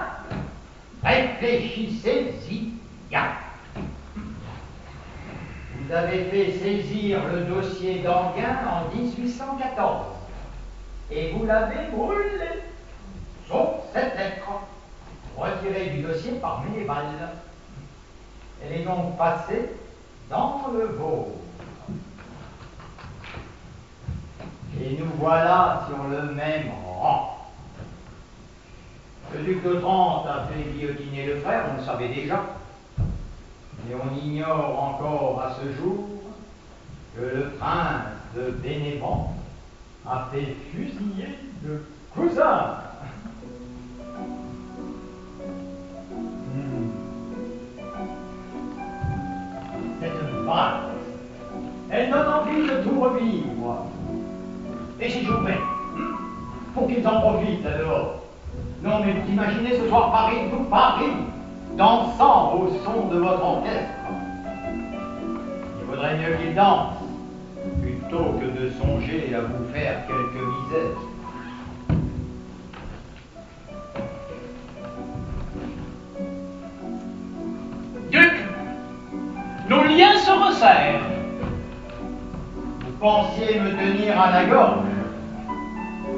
Réfléchissez-y bien. Vous avez fait saisir le dossier d'Enghien en 1814 et vous l'avez brûlé, sauf cette lettre, retirée du dossier par Ménéval. Elle est donc passée dans le vôtre. Et nous voilà sur le même rang. Le duc de Trente a fait guillotiner le frère, on le savait déjà. Et on ignore encore à ce jour que le prince de Bénévent a fait fusiller le cousin. vie, moi. Et si j'ouvrais, pour qu'ils en profitent là dehors. Non, mais vous imaginez ce soir Paris, tout Paris, dansant au son de votre orchestre. Il vaudrait mieux qu'ils dansent, plutôt que de songer à vous faire quelques misères. Duc, nos liens se resserrent. Vous pensiez me tenir à la gorge,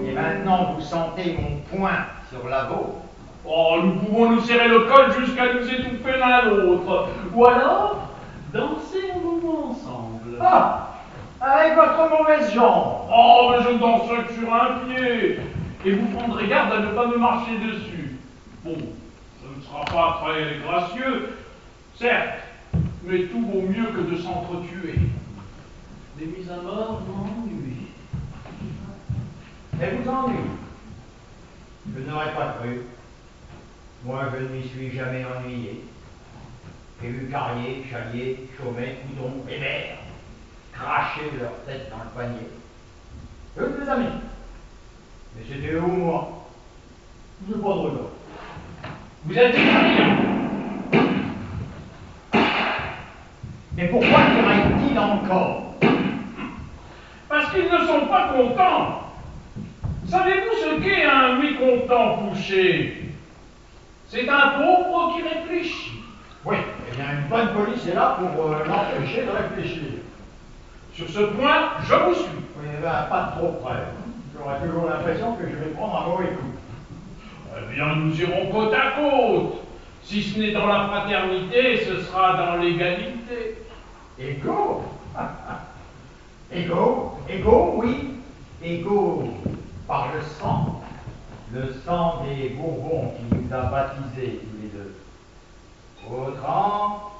et maintenant vous sentez mon poing sur la vôtre. Oh, nous pouvons nous serrer le col jusqu'à nous étouffer l'un l'autre. Ou alors, danser un moment ensemble. Ah, avec votre mauvaise jambe. Oh, mais je ne danserai que sur un pied. Et vous prendrez garde à ne pas me marcher dessus. Bon, ce ne sera pas très gracieux, certes, mais tout vaut mieux que de s'entretuer. Les mises à mort m'ennuient. Elle vous ennuie. Je n'aurais pas cru. Moi, je ne m'y suis jamais ennuyé. J'ai vu Carrier, Chalier, Chaumet, Coudon, Hébert cracher leur tête dans le panier. Eux, mes amis. Mais c'était où, moi? Je n'ai pas de regard. Vous êtes effrayant. Mais pourquoi tiraillent-ils encore? Parce qu'ils ne sont pas contents. Savez-vous ce qu'est un mécontent Fouché? C'est un pauvre qui réfléchit. Oui, eh bien, une bonne police est là pour l'empêcher de réfléchir. Sur ce point, je vous suis. Oui, eh bien, pas trop près. J'aurais toujours l'impression que je vais prendre un mauvais coup. Eh bien, nous irons côte à côte. Si ce n'est dans la fraternité, ce sera dans l'égalité. Égaux? Égaux? Égaux, oui. Égaux par le sang. Le sang des Bourbons qui nous a baptisés tous les deux. Autrement,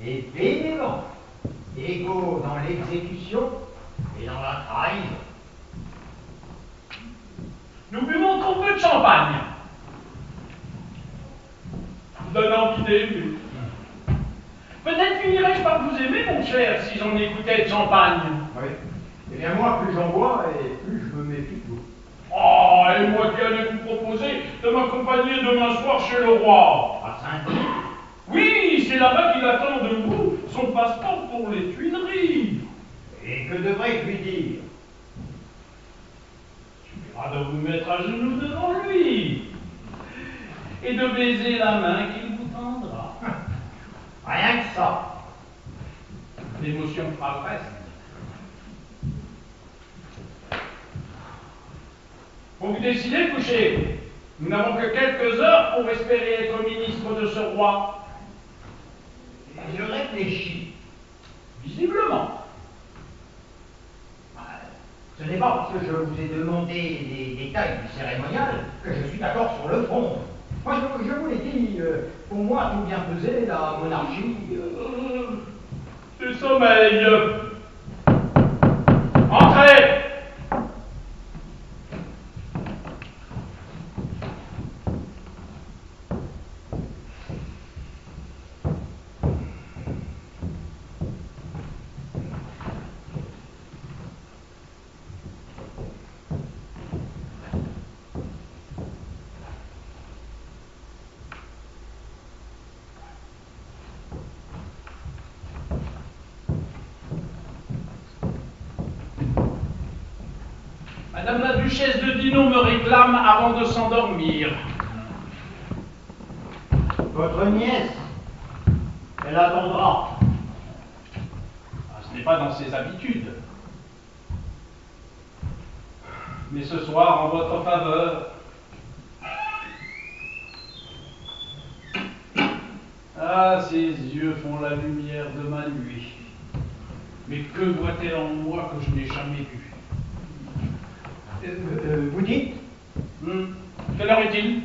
et vivants. Égaux dans l'exécution et dans la trahison. Nous buvons trop peu de champagne. Ça donne envie d'aimer. Peut-être finirais-je par vous aimer, mon cher, si j'en écoutais de champagne. Oui. Eh bien, moi, plus j'en bois, et plus je me méfie de vous. Oh, et moi qui allais vous proposer de m'accompagner demain soir chez le roi. À Saint-Denis. Oui, c'est là-bas qu'il attend de vous son passeport pour les Tuileries. Et que devrais-je lui dire? De vous mettre à genoux devant lui et de baiser la main qu'il vous tendra. Rien que ça. L'émotion fera le reste. Pour vous décider, Fouché, nous n'avons que quelques heures pour espérer être ministre de ce roi. Et je réfléchis. Visiblement. Ce n'est pas parce que je vous ai demandé les détails du cérémonial que je suis d'accord sur le fond. Moi, je vous l'ai dit, pour moi, tout bien pesé, la monarchie. Du sommeil. Entrez! Madame la duchesse de Dino me réclame avant de s'endormir. Votre nièce, elle attendra. Ah, ce n'est pas dans ses habitudes. Mais ce soir, en votre faveur. Ah, ses yeux font la lumière de ma nuit. Mais que voit-elle en moi que je n'ai jamais vu? Vous dites? Quelle heure est-il?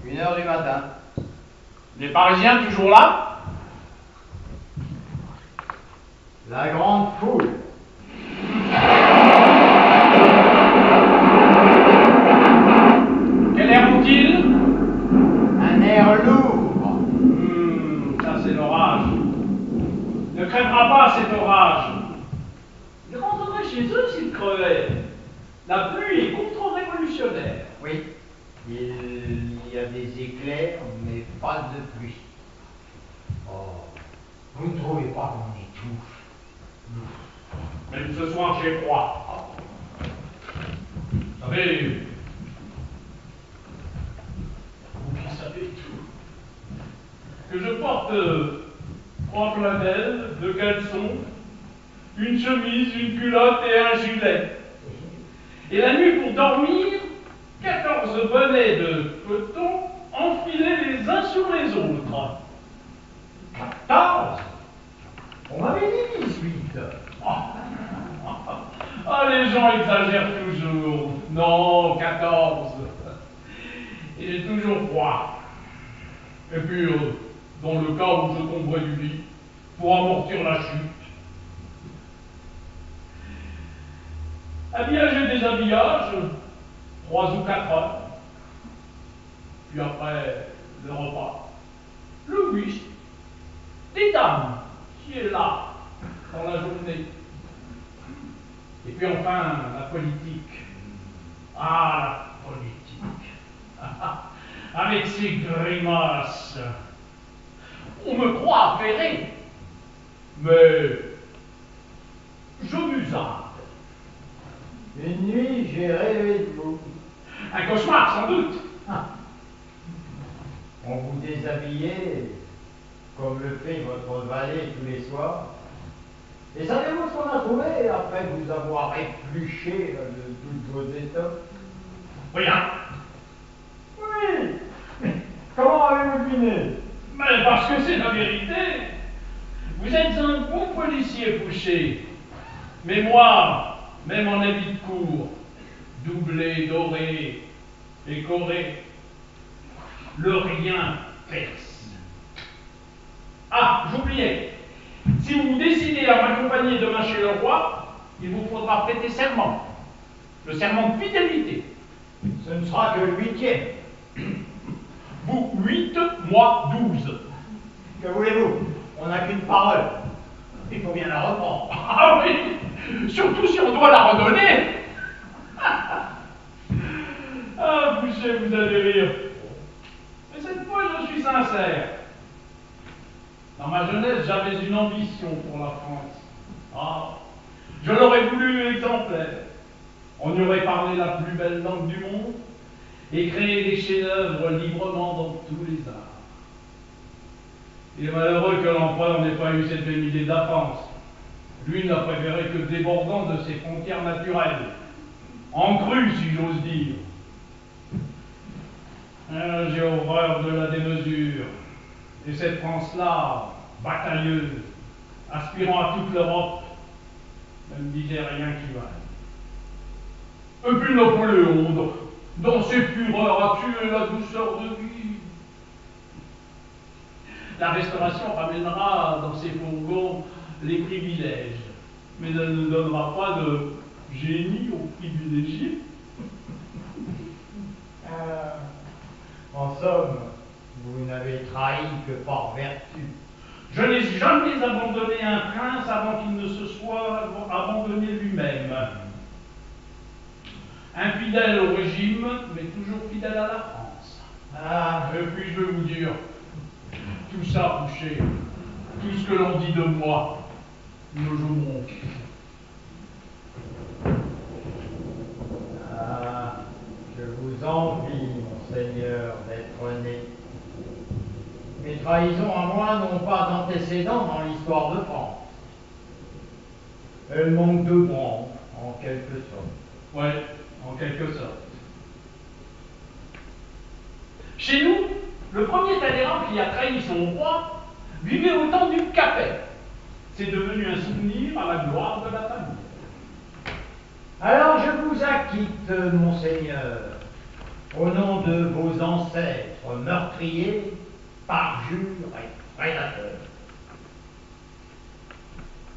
1h du matin. Les Parisiens toujours là? La grande foule. Quel air ont-ils? Un air lourd. Ça c'est l'orage. La pluie est contre-révolutionnaire. Oui, il y a des éclairs, mais pas de pluie. Oh, vous ne trouvez pas qu'on étouffe? Même ce soir, j'ai froid. Vous savez, vous qui savez tout, que je porte 3 flanelles, 2 caleçons, une chemise, une culotte et un gilet. Et la nuit, pour dormir, 14 bonnets de coton enfilés les uns sur les autres. 14? On m'avait dit 18. Ah, les gens exagèrent toujours. Non, 14. Il est toujours froid. Et puis, dans le cas où je tomberais du lit, pour amortir la chute. Habillage et déshabillage, 3 ou 4 heures. Puis après, le repas. Le whist. Des dames, qui est là, dans la journée. Et puis enfin, la politique. Ah, la politique. Avec ses grimaces. On me croit affairé. Mais je m'usarde. Une nuit, j'ai rêvé de vous. Un cauchemar, sans doute. On vous déshabillait, comme le fait votre valet tous les soirs. Et savez-vous ce qu'on a trouvé après vous avoir épluché de toutes vos étoffes? Rien. Oui. Mais comment avez-vous deviné? Mais parce que c'est la vérité. Vous êtes un bon policier, Fouché. Mais moi, même en habit de cour, doublé, doré, décoré, le rien perce. Ah, j'oubliais. Si vous vous décidez à m'accompagner demain chez le roi, il vous faudra prêter serment. Le serment de fidélité. Ce ne sera que le 8e. Vous 8, moi 12. Que voulez-vous? On n'a qu'une parole. Il faut bien la reprendre. Ah oui, surtout si on doit la redonner. Ah, Fouché, vous allez rire. Mais cette fois, je suis sincère. Dans ma jeunesse, j'avais une ambition pour la France. Ah, je l'aurais voulu exemplaire. On y aurait parlé la plus belle langue du monde et créé des chefs-d'œuvre librement dans tous les arts. Il est malheureux que l'empereur n'ait pas eu cette même idée de la France. Lui n'a préféré que débordant de ses frontières naturelles. En crue, si j'ose dire. J'ai horreur de la démesure. Et cette France-là, batailleuse, aspirant à toute l'Europe, ne me disait rien qui vaille. Et puis Napoléon, dans ses fureurs, a tué la douceur de vie. La Restauration ramènera dans ses fourgons les privilèges, mais elle ne donnera pas de génie aux privilégiés. En somme, vous n'avez trahi que par vertu. Je n'ai jamais abandonné un prince avant qu'il ne se soit abandonné lui-même. Infidèle au régime, mais toujours fidèle à la France. Et puis je vais vous dire, tout ça, Fouché, tout ce que l'on dit de moi, ne je m'en fiche. Je vous envie, monseigneur, d'être né. Mes trahisons à moi n'ont pas d'antécédents dans l'histoire de France. Elles manquent de branche, en quelque sorte. Ouais, en quelque sorte. Chez nous, le premier Talleyrand qui a trahi son roi vivait au temps du Capet. C'est devenu un souvenir à la gloire de la famille. Alors je vous acquitte, monseigneur, au nom de vos ancêtres meurtriers, parjures et prédateurs.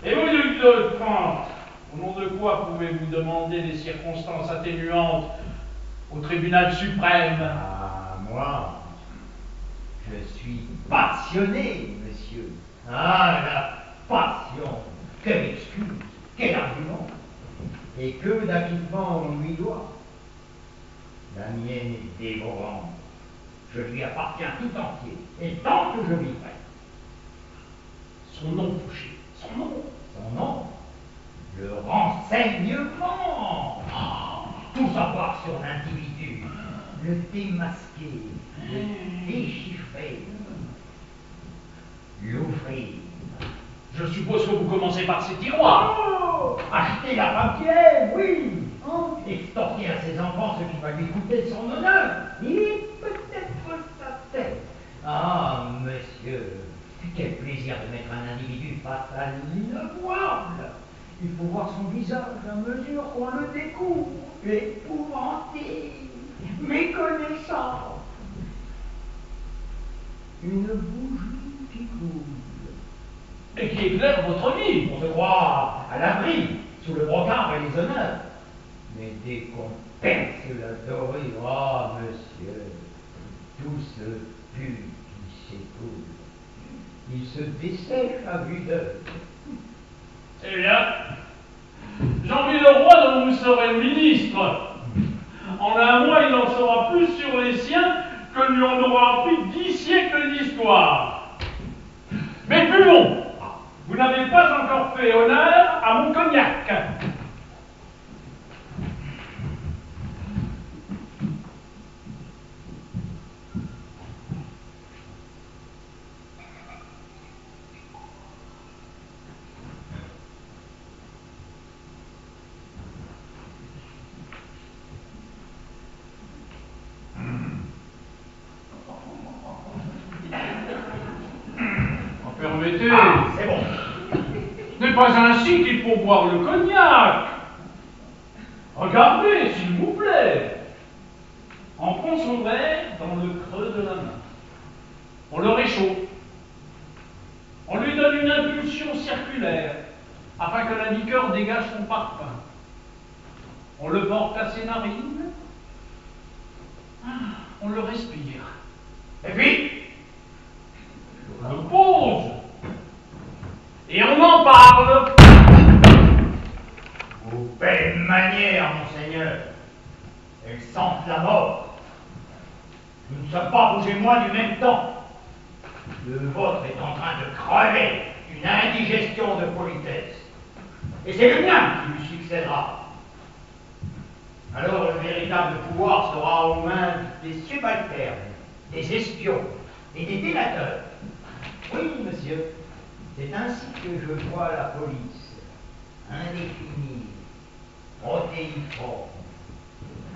Et vous, duc de France, au nom de quoi pouvez-vous demander des circonstances atténuantes au tribunal suprême? Moi, je suis passionné, monsieur. La passion, quelle excuse, quel argument. Et que d'acquittement on lui doit. La mienne est dévorante. Je lui appartiens tout entier, et tant que je vivrai. Son nom, Fouché, son nom. Son nom, le renseignement. Tout savoir sur l'individu, le démasquer, le déchiffrer, l'ouvrir. Je suppose que vous commencez par ces tiroirs. Oh, acheter la papier, oui. Extorquer à ses enfants ce qui va lui coûter son honneur et peut-être sa tête. Ah, monsieur, quel plaisir de mettre un individu face à l'inavouable. Il faut voir son visage à mesure qu'on le découvre. Épouvanté, méconnaissant. Une bougie qui coule. Et qui éclaire votre vie. On se croit à l'abri, sous le brocart et les honneurs. Mais dès qu'on perce la dorure, ah, monsieur, tout ce pu qui s'écoule, il se dessèche à vue d'œil. Eh bien, Jean-Louis le roi dont vous serez ministre. En un mois, il en saura plus sur les siens que lui en aura appris 10 siècles d'histoire. Mais buvons. Vous n'avez pas encore fait honneur à mon cognac. Permettez. Ah, c'est bon. Ce n'est pas ainsi qu'il faut boire le cognac. Regardez, s'il vous plaît. On prend son verre dans le creux de la main. On le réchauffe. On lui donne une impulsion circulaire afin que la liqueur dégage son parfum. On le porte à ses narines. On le respire. Et puis, On le pose. Et on en parle. vos belles manières, monseigneur, elles sentent la mort. Nous ne sommes pas, vous et moi, du même temps. Le vôtre est en train de crever d'une indigestion de politesse. Et c'est le mien qui lui succédera. Alors le véritable pouvoir sera aux mains des subalternes, des espions et des délateurs. Oui, monsieur, c'est ainsi que je vois la police, indéfinie, protéiforme,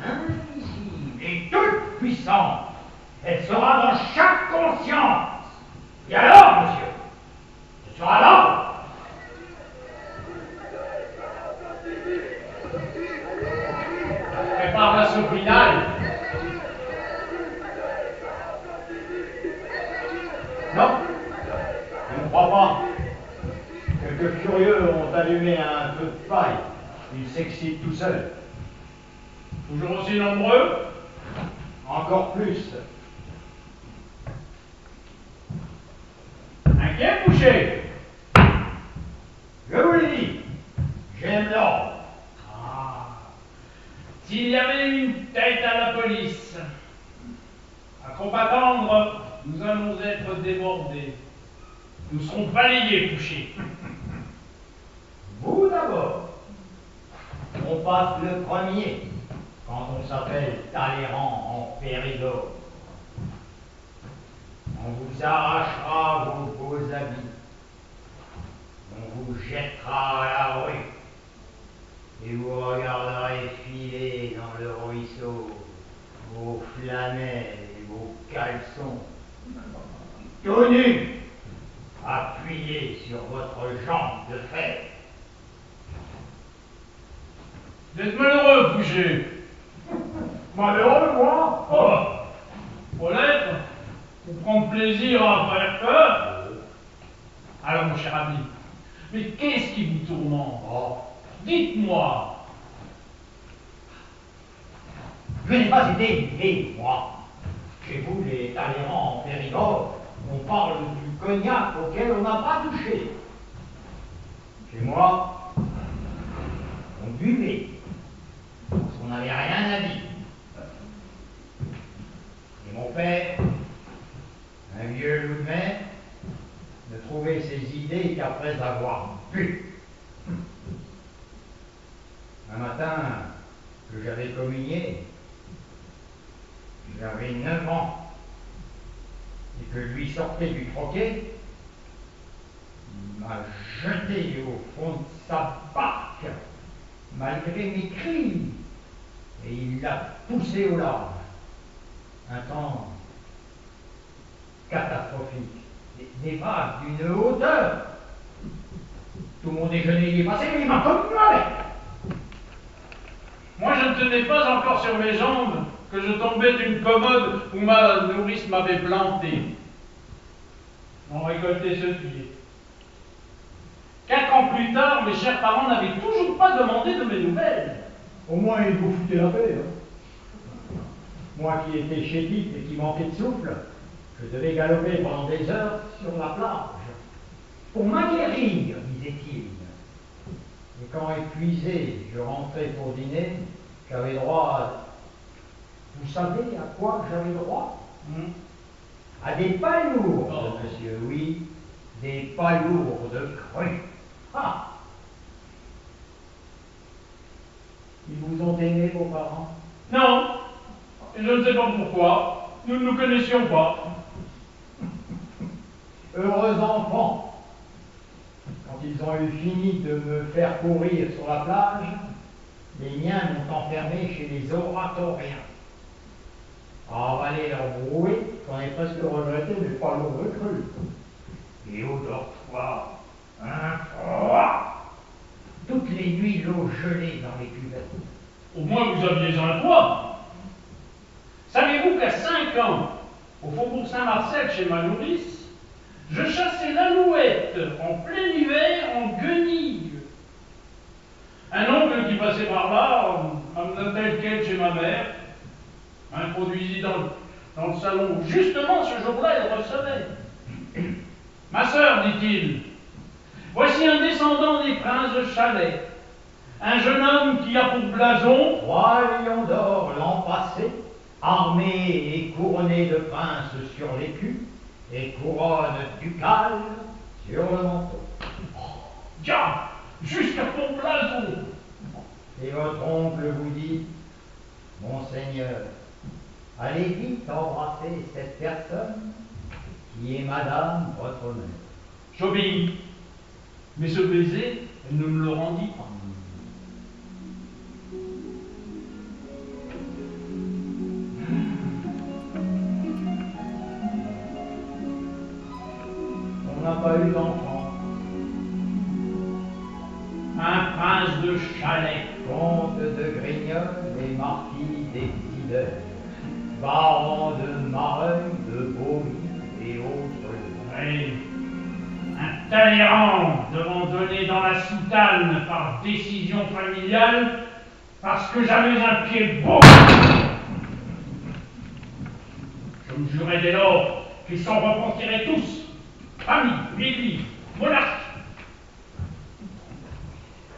invisible et toute puissante. Elle sera dans chaque conscience. Et alors, monsieur, ce sera là. Prépare l'assaut final. Non, je ne crois pas. Quelques curieux ont allumé un feu de paille. Ils s'excitent tout seuls. Toujours aussi nombreux. Encore plus. Inquiet, Fouché. Je vous l'ai dit, j'aime l'ordre. S'il y avait une tête à la police, à trop attendre, nous allons être débordés. Nous serons balayés, Fouché. Vous d'abord. On passe le premier quand on s'appelle Talleyrand en Périgord. On vous arrachera vos beaux habits. On vous jettera à la rue. Et vous regarderez filer dans le ruisseau vos flanelles et vos caleçons. Tout nus, appuyés sur votre jambe de fer. Vous êtes malheureux, Fouché. Malheureux, moi? Oh, faut l'être. Pour prendre plaisir à faire peur. Alors, mon cher ami, mais qu'est-ce qui vous tourmente? Oh. Dites-moi. Je n'ai pas été né, moi. Chez vous, les Talleyrand en Périgord, on parle du cognac auquel on n'a pas touché. Chez moi, on buvait que j'avais communié, j'avais 9 ans, et que je lui sortais du troquet, il m'a jeté au fond de sa barque, malgré mes cris, et il l'a poussé au large. Un temps catastrophique, des vagues d'une hauteur. Tout mon déjeuner y est passé, mais il m'a continué avec. Moi, je ne tenais pas encore sur mes jambes que je tombais d'une commode où ma nourrice m'avait planté. M'ont récolté ce pied. 4 ans plus tard, mes chers parents n'avaient toujours pas demandé de mes nouvelles. Au moins, ils vous foutaient la paix. Hein. Moi qui étais chétif et qui manquais de souffle, je devais galoper pendant des heures sur la plage. Pour m'aguerrir, disait-il. Et quand épuisé, je rentrais pour dîner, j'avais droit à... Vous savez à quoi j'avais droit? À des palourdes, monsieur, oui. Des palourdes crues. Ah! Ils vous ont aimé, vos parents? Non, et je ne sais pas pourquoi. Nous ne nous connaissions pas. Heureux enfants! Quand ils ont eu fini de me faire courir sur la plage, les miens m'ont enfermé chez les oratoriens. À avaler leur brouet, j'en ai presque regretté mes palourdes crues. Et au dortoir, un froid! Toutes les nuits, l'eau gelée dans les cuvettes. Au moins, vous aviez un toit. Savez-vous qu'à 5 ans, au Faubourg Saint-Marcel, chez ma nourrice, je chassais l'alouette en plein hiver en guenilles. Un oncle qui passait par là m'amena tel quel chez ma mère, m'introduisit dans le salon où justement ce jour-là elle recevait. Ma sœur, dit-il, voici un descendant des princes de Chalais, un jeune homme qui a pour blason 3 lions d'or l'an passé, armé et couronné de princes sur l'écu, et couronne ducale sur le manteau. Diable, jusqu'à ton blason. Et votre oncle vous dit, Monseigneur, allez vite embrasser cette personne qui est madame votre mère. J'obéis. Mais ce baiser, elle ne me le rendit pas. On n'a pas eu d'enfant. Un prince de Chalais, Comte de Grignol et marquis d'Exideur, baron de Mareuil, de Beauville et autres. oui, un Talleyrand devant donner dans la soutane par décision familiale parce que j'avais un pied beau. Je me jurais dès lors qu'ils s'en repentiraient tous, famille, église, monarque.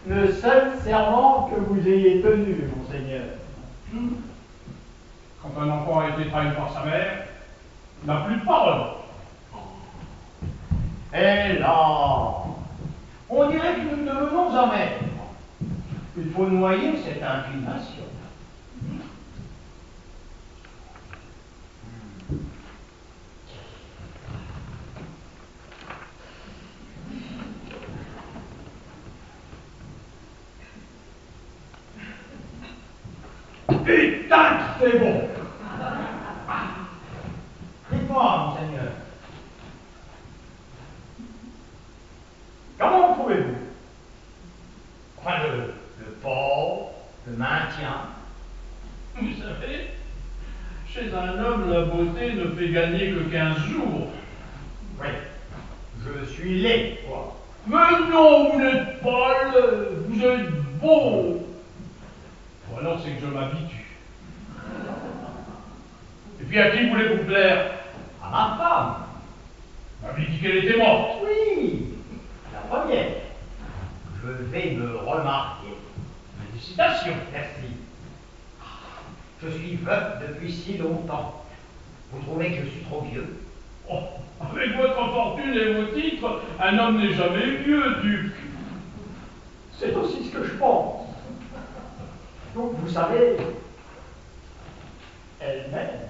Le seul serment que vous ayez tenu, Monseigneur. Quand un enfant a été trahi par sa mère, il n'a plus de parole. Et là, on dirait que nous devenons amers. Il faut noyer cette inclination. Putain, c'est bon. Dites-moi, Monseigneur. Comment trouvez-vous? Enfin, le port, le maintien. Vous savez, chez un homme, la beauté ne fait gagner que 15 jours. Oui, je suis laid, quoi. Mais non, vous n'êtes pas laid, vous êtes beau. Ou alors c'est que je m'habitue. Et puis à qui voulez-vous plaire? À ma femme. Vous m'avez dit qu'elle était morte. Oui, la première. Je vais me remarquer. Félicitations. Merci. Je suis veuf depuis si longtemps. Vous trouvez que je suis trop vieux? Oh, avec votre fortune et vos titres, un homme n'est jamais vieux, duc. C'est aussi ce que je pense. Vous savez, elle m'aime.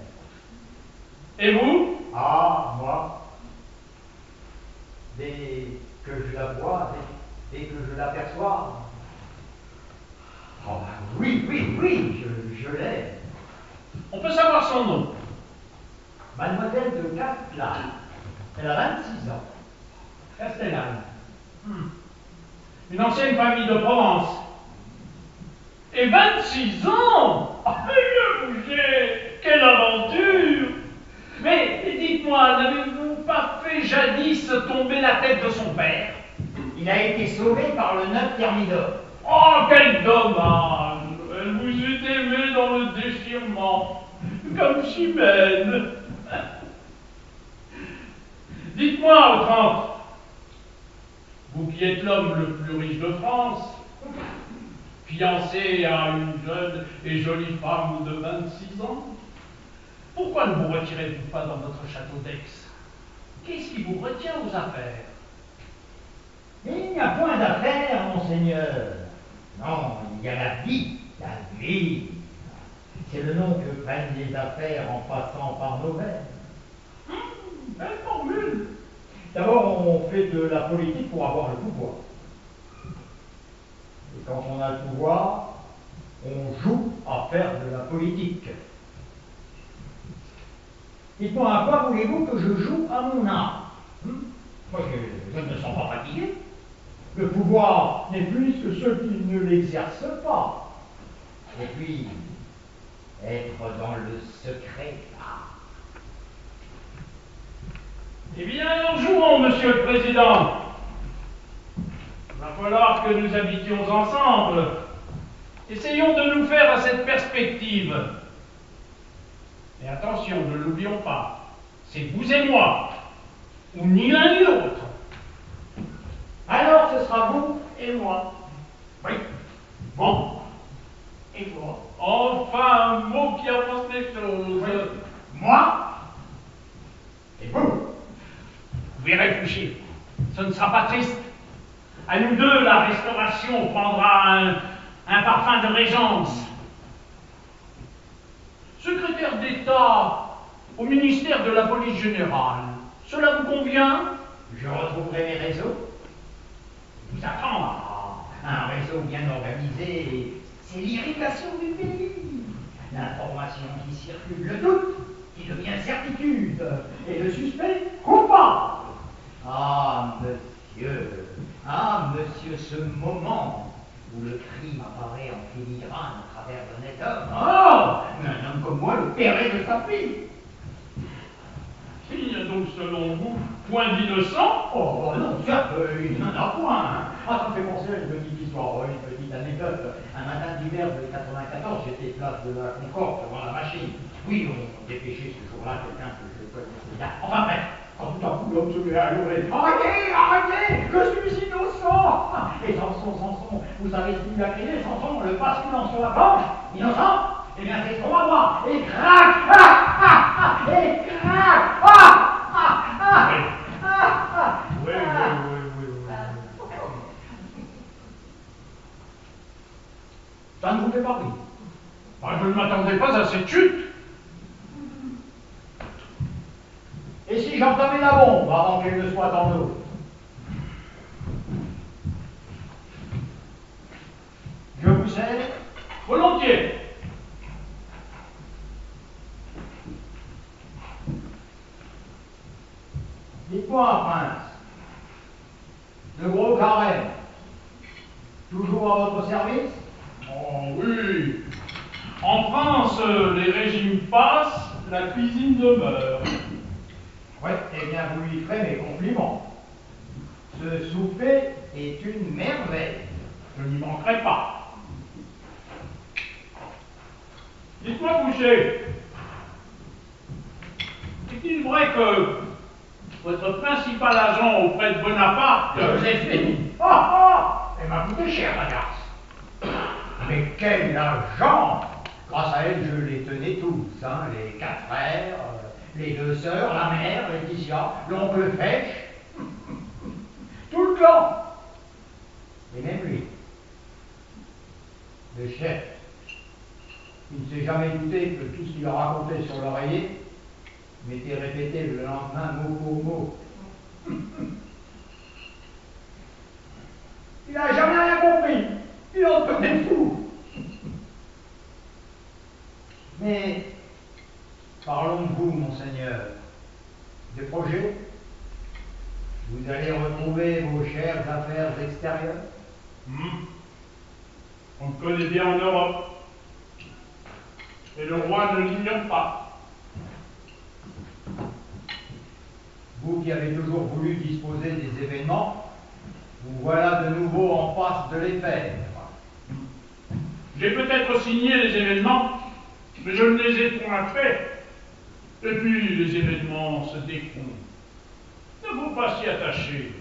Et vous? Ah, moi, dès que je la vois, dès que je l'aperçois. Oh, oui, je l'aime. On peut savoir son nom? Mademoiselle de Castellane. Elle a 26 ans. Castellane. Une ancienne famille de Provence. Et 26 ans! Le bouger! Quelle aventure! Mais dites-moi, n'avez-vous pas fait jadis tomber la tête de son père? Il a été sauvé par le 9 Thermidor. Oh, quel dommage! Elle vous eût aimé dans le déchirement, comme Chimène. Dites-moi, Autrante, vous qui êtes l'homme le plus riche de France, fiancé à une jeune et jolie femme de 26 ans, pourquoi ne vous retirez-vous pas dans votre château d'Aix? Qu'est-ce qui vous retient aux affaires? Il n'y a point d'affaires, monseigneur. Non, il y a la vie, la vie. C'est le nom que prennent les affaires en passant par nos veines. Belle formule. D'abord, on fait de la politique pour avoir le pouvoir. Et quand on a le pouvoir, on joue à faire de la politique. Dites-moi, à quoi voulez-vous que je joue à mon âme? Moi, je ne me sens pas fatigué. Le pouvoir n'épuise que ceux qui ne l'exercent pas. Et puis, être dans le secret, Eh bien, jouons, Monsieur le Président. Il va falloir que nous habitions ensemble. Essayons de nous faire à cette perspective. Mais attention, ne l'oublions pas. C'est vous et moi, ou ni l'un ni l'autre. Alors, ce sera vous et moi. Oui. Bon. Et moi. Enfin, un mot qui avance les choses. Oui. Moi et vous. Vous verrez, Fouché, ce ne sera pas triste. À nous deux, la restauration prendra un parfum de régence. Secrétaire d'État au ministère de la Police Générale, cela vous convient? Je retrouverai mes réseaux. Vous attendre. Un réseau bien organisé, c'est l'irrigation du pays. L'information qui circule, le doute qui devient certitude, et le suspect coupable. Ah, monsieur, ce moment où le crime apparaît en filigrane à travers l'honnête homme. Oh, un homme comme moi le paierait de sa fille. Il n'y a donc, selon vous, point d'innocent? Oh non, certes, il n'en a point. Ah, ça me fait penser à une petite histoire, une petite anecdote. Un matin d'hiver de 94, j'étais place de la Concorde devant la machine. Oui, on dépêchait ce jour-là quelqu'un que je connaissais bien. Enfin bref, quand tout à coup l'homme se met à hurler. Arrêtez, je suis innocent. Et Samson, vous savez ce qu'il lui a crié, Samson, le basculant sur la planche, innocent. Eh bien, c'est trop à moi. Et crac, et crac, Oui. Ça ne vous fait pas rire. Ben, je ne m'attendais pas à cette chute. Et si j'entamais la bombe avant qu'elle ne soit en eau? Je vous cède. Volontiers. Dites-moi, prince, le gros carême, toujours à votre service? Oh oui. En France, les régimes passent, la cuisine demeure. Oui, eh bien, vous lui ferez mes compliments. Ce souper est une merveille. Je n'y manquerai pas. Dites-moi, Fouché, est-il vrai que votre principal agent auprès de Bonaparte... Joséphine. Elle m'a coûté cher, la garce. Mais quel agent! Grâce à elle, je les tenais tous, hein, les 4 frères, les 2 sœurs, la mère, Laetitia, l'oncle Fèche, tout le clan. Et même lui, le chef, Il ne s'est jamais douté que tout ce qu'il racontait sur l'oreiller m'était répété le lendemain mot pour mot. Il n'a jamais rien compris. Il en peut-être fou. Mais parlons de vous, monseigneur. Des projets? Vous allez retrouver vos chères affaires extérieures? On me connaît bien en Europe. Et le roi ne l'ignore pas. Vous qui avez toujours voulu disposer des événements, vous voilà de nouveau en passe de les faire. J'ai peut-être signé les événements, mais je ne les ai point faits. Et puis les événements se défont. Ne faut pas s'y attacher.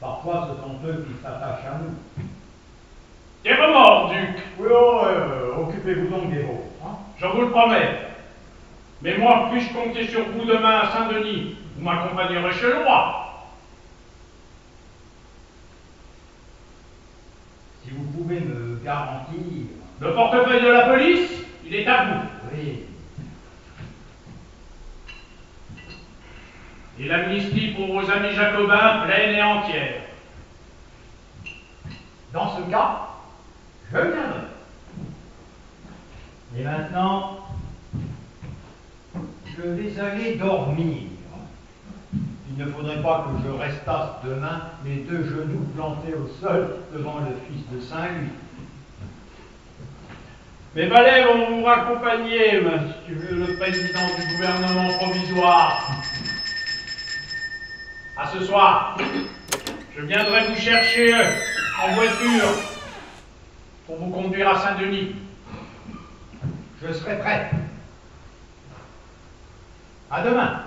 Parfois, ce sont eux qui s'attachent à nous. Des remords, duc. Oui, occupez-vous donc des vôtres. Hein? Je vous le promets. Mais moi, puis-je compter sur vous demain à Saint-Denis? Vous m'accompagnerez chez le roi. Si vous pouvez me garantir... Le portefeuille de la police, il est à vous. Oui. Et l'amnistie pour vos amis jacobins pleine et entière. Dans ce cas, je viendrai. Et maintenant, je vais aller dormir. Il ne faudrait pas que je restasse demain les deux genoux plantés au sol devant le fils de Saint-Louis. Mes valets vont vous raccompagner, monsieur le président du gouvernement provisoire. À ce soir, je viendrai vous chercher en voiture pour vous conduire à Saint-Denis. Je serai prêt. À demain.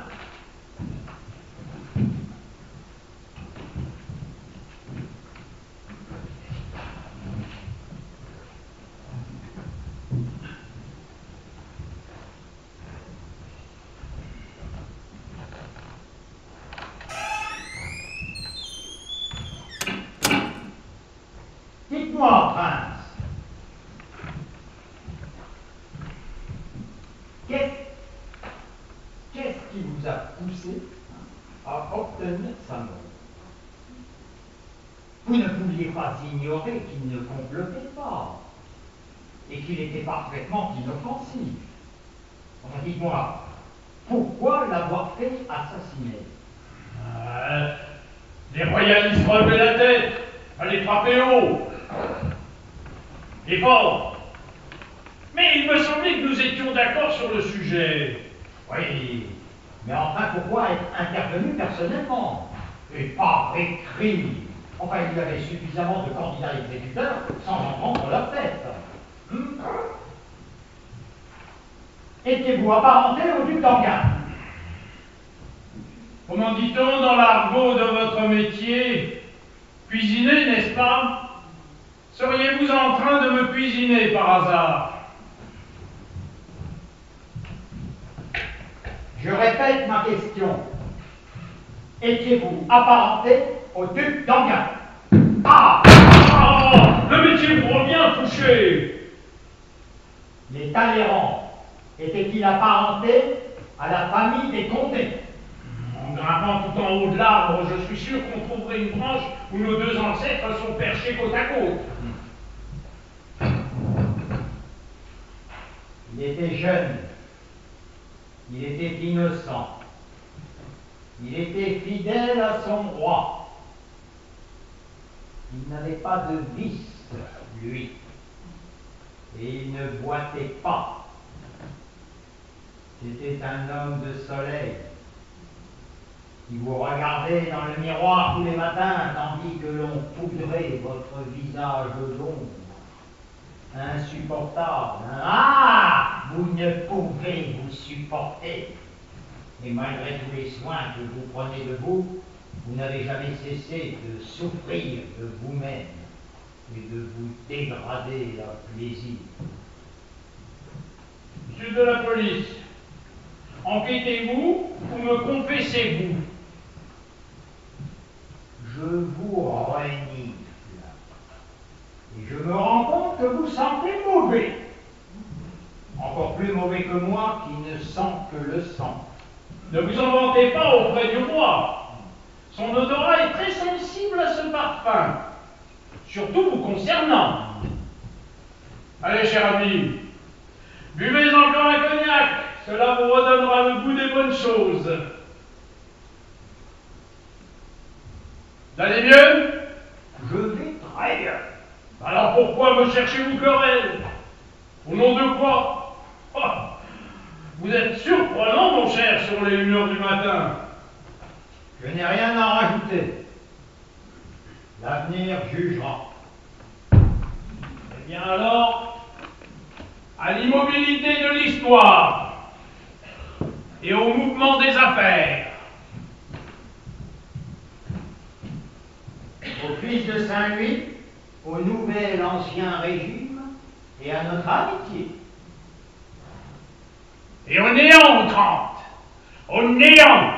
Dites-moi, prince, qu'est-ce qui vous a poussé à obtenir sa mort? Vous ne pouviez pas ignorer qu'il ne complotait pas et qu'il était parfaitement inoffensif. Enfin, dites-moi, pourquoi l'avoir fait assassiner? Les royalistes relevaient la tête, allaient frapper haut et fort. Mais il me semblait que nous étions d'accord sur le sujet. Oui, mais enfin, pourquoi être intervenu personnellement et pas écrit? Enfin, il y avait suffisamment de candidats exécuteurs sans en prendre leur tête. Étiez-vous apparenté au duc d'Enghien? Comment dit-on dans l'argot de votre métier? Cuisiner, n'est-ce pas? Seriez-vous en train de me cuisiner par hasard? Je répète ma question. Étiez-vous apparenté au duc d'Enghien? Ah! Le métier vous revient, Fouché! Les Talleyrand étaient-ils apparentés à la famille des Condé? En grimpant tout en haut de l'arbre, je suis sûr qu'on trouverait une branche où nos deux ancêtres sont perchés côte à côte. Il était jeune, il était innocent, il était fidèle à son roi. Il n'avait pas de vice, lui, et il ne boitait pas. C'était un homme de soleil qui vous regardait dans le miroir tous les matins tandis que l'on poudrait votre visage d'ombre. Insupportable. Hein? Ah! Vous ne pouvez vous supporter. Et malgré tous les soins que vous prenez de vous, vous n'avez jamais cessé de souffrir de vous-même et de vous dégrader à plaisir. Monsieur de la police, enquêtez-vous ou me confessez-vous? Je vous renifle. Et je me rends compte que vous sentez mauvais. mauvais que moi qui ne sent que le sang. Ne vous en vantez pas auprès du roi. Son odorat est très sensible à ce parfum, surtout vous concernant. Allez, cher ami, buvez encore un cognac, cela vous redonnera le goût des bonnes choses. Vous allez mieux? Je vais très bien. Alors pourquoi me cherchez-vous querelle? Au nom de quoi? Oh, vous êtes surprenant, mon cher, sur les 1 heure du matin. Je n'ai rien à rajouter. L'avenir jugera. Eh bien alors, à l'immobilité de l'histoire et au mouvement des affaires. Au fils de Saint-Louis, au nouvel ancien régime et à notre amitié. Et au néant, Trente, au néant.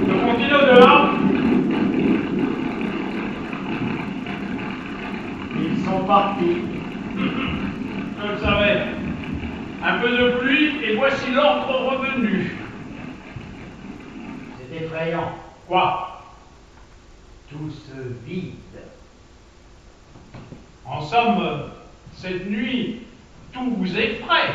Je continue au-delà. Ils sont partis. Je le savais. Un peu de pluie et voici l'ordre revenu. C'est effrayant. Quoi? Tout se vide. En somme, cette nuit, tout vous effraie.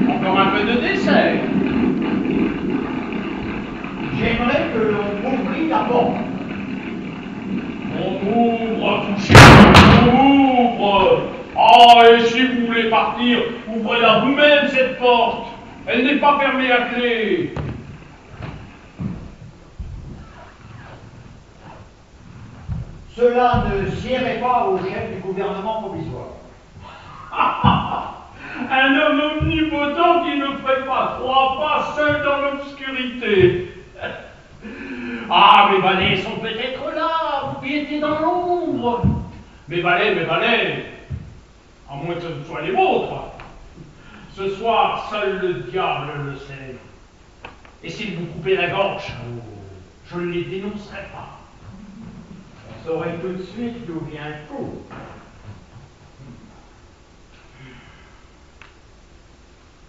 Encore un peu de dessert. J'aimerais que l'on m'ouvrit la porte. On ouvre, Fouché, on ouvre. Ah, et si vous voulez partir, ouvrez-la vous-même, cette porte. Elle n'est pas fermée à clé. Cela ne siérait pas au chef du gouvernement provisoire. Un homme omnipotent qui ne ferait pas 3 pas seul dans l'obscurité. Ah, mes valets sont peut-être là, vous qui étiez dans l'ombre. Mes valets, à moins que ce ne soit les vôtres. Ce soir, seul le diable le sait. Et s'il vous coupait la gorge, je ne les dénoncerai pas. On saurait tout de suite d'où vient le coup.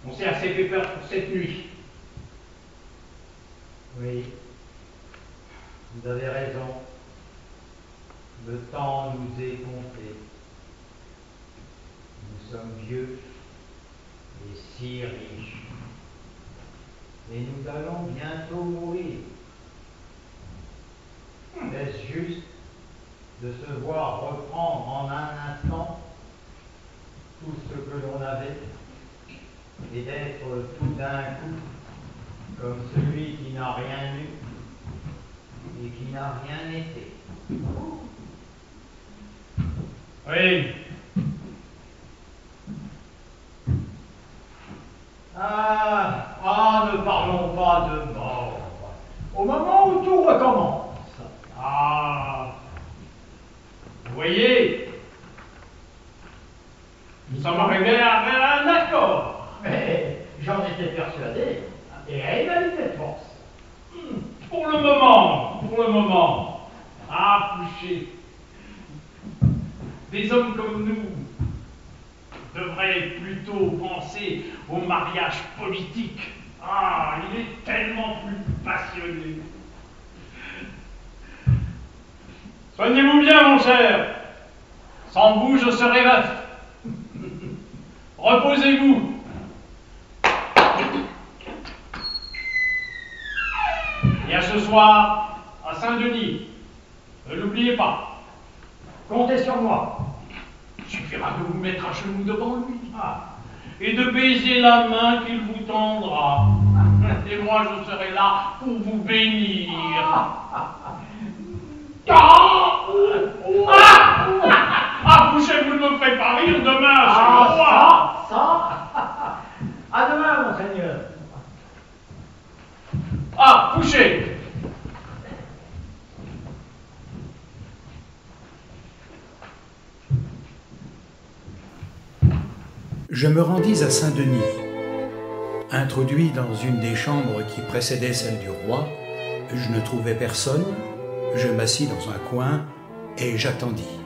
On s'est assez fait peur pour cette nuit. Oui, vous avez raison. Le temps nous est compté. Nous sommes vieux et si riches. Et nous allons bientôt mourir. Est-ce juste de se voir reprendre en un instant tout ce que l'on avait et d'être tout d'un coup comme celui qui n'a rien eu et qui n'a rien été? Oui. Ne parlons pas de mort. Au moment où tout recommence. Ah, vous voyez, nous sommes arrivés à un accord. Mais j'en étais persuadé. Et à égalité de force. Pour le moment. Ah, Fouché, des hommes comme nous devraient plutôt penser au mariage politique. Ah, il est tellement plus passionné. Soignez-vous bien, mon cher. Sans vous, je serai veuf. Reposez-vous. Et à ce soir, à Saint-Denis, ne l'oubliez pas. Comptez sur moi. Il suffira de vous mettre à genoux devant lui et de baiser la main qu'il vous tendra. Et moi, je serai là pour vous bénir. Fouché, vous ne me ferez pas rire demain, c'est le roi. Ça. À demain, monseigneur. Fouché. Je me rendis à Saint-Denis. Introduit dans une des chambres qui précédaient celle du roi, je ne trouvais personne, je m'assis dans un coin et j'attendis.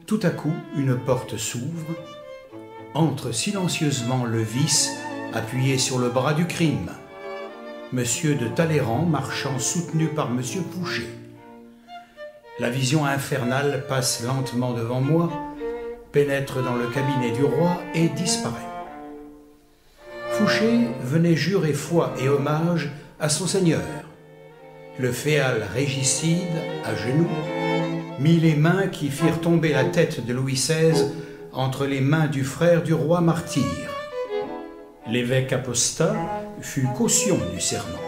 Tout à coup, une porte s'ouvre, entre silencieusement le vice appuyé sur le bras du crime. Monsieur de Talleyrand marchant soutenu par monsieur Fouché. La vision infernale passe lentement devant moi, pénètre dans le cabinet du roi et disparaît. Fouché venait jurer foi et hommage à son seigneur. Le féal régicide, à genoux, mit les mains qui firent tomber la tête de Louis XVI entre les mains du frère du roi martyr. L'évêque apostat fut caution du serment.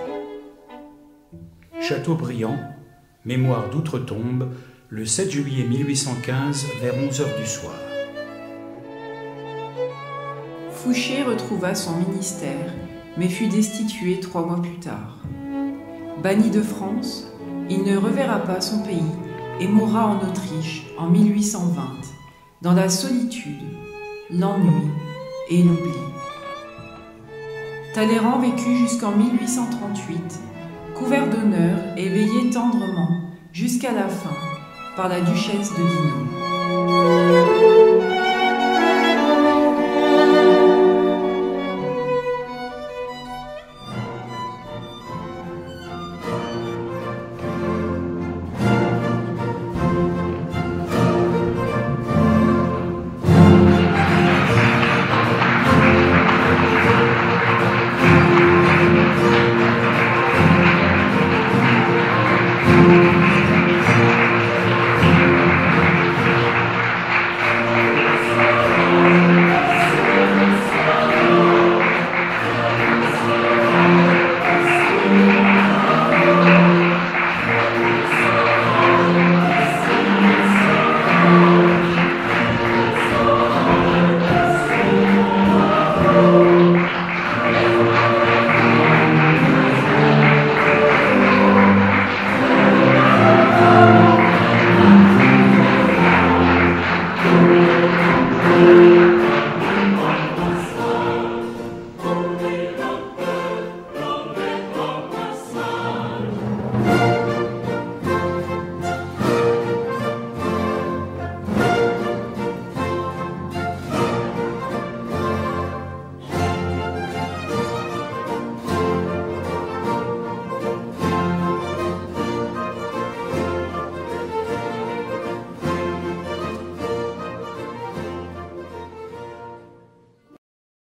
Chateaubriand, mémoire d'outre-tombe, le 7 juillet 1815 vers 11h du soir. Fouché retrouva son ministère, mais fut destitué 3 mois plus tard. Banni de France, il ne reverra pas son pays et mourra en Autriche en 1820, dans la solitude, l'ennui et l'oubli. Talleyrand vécut jusqu'en 1838, couvert d'honneur et veillé tendrement jusqu'à la fin par la duchesse de Dino.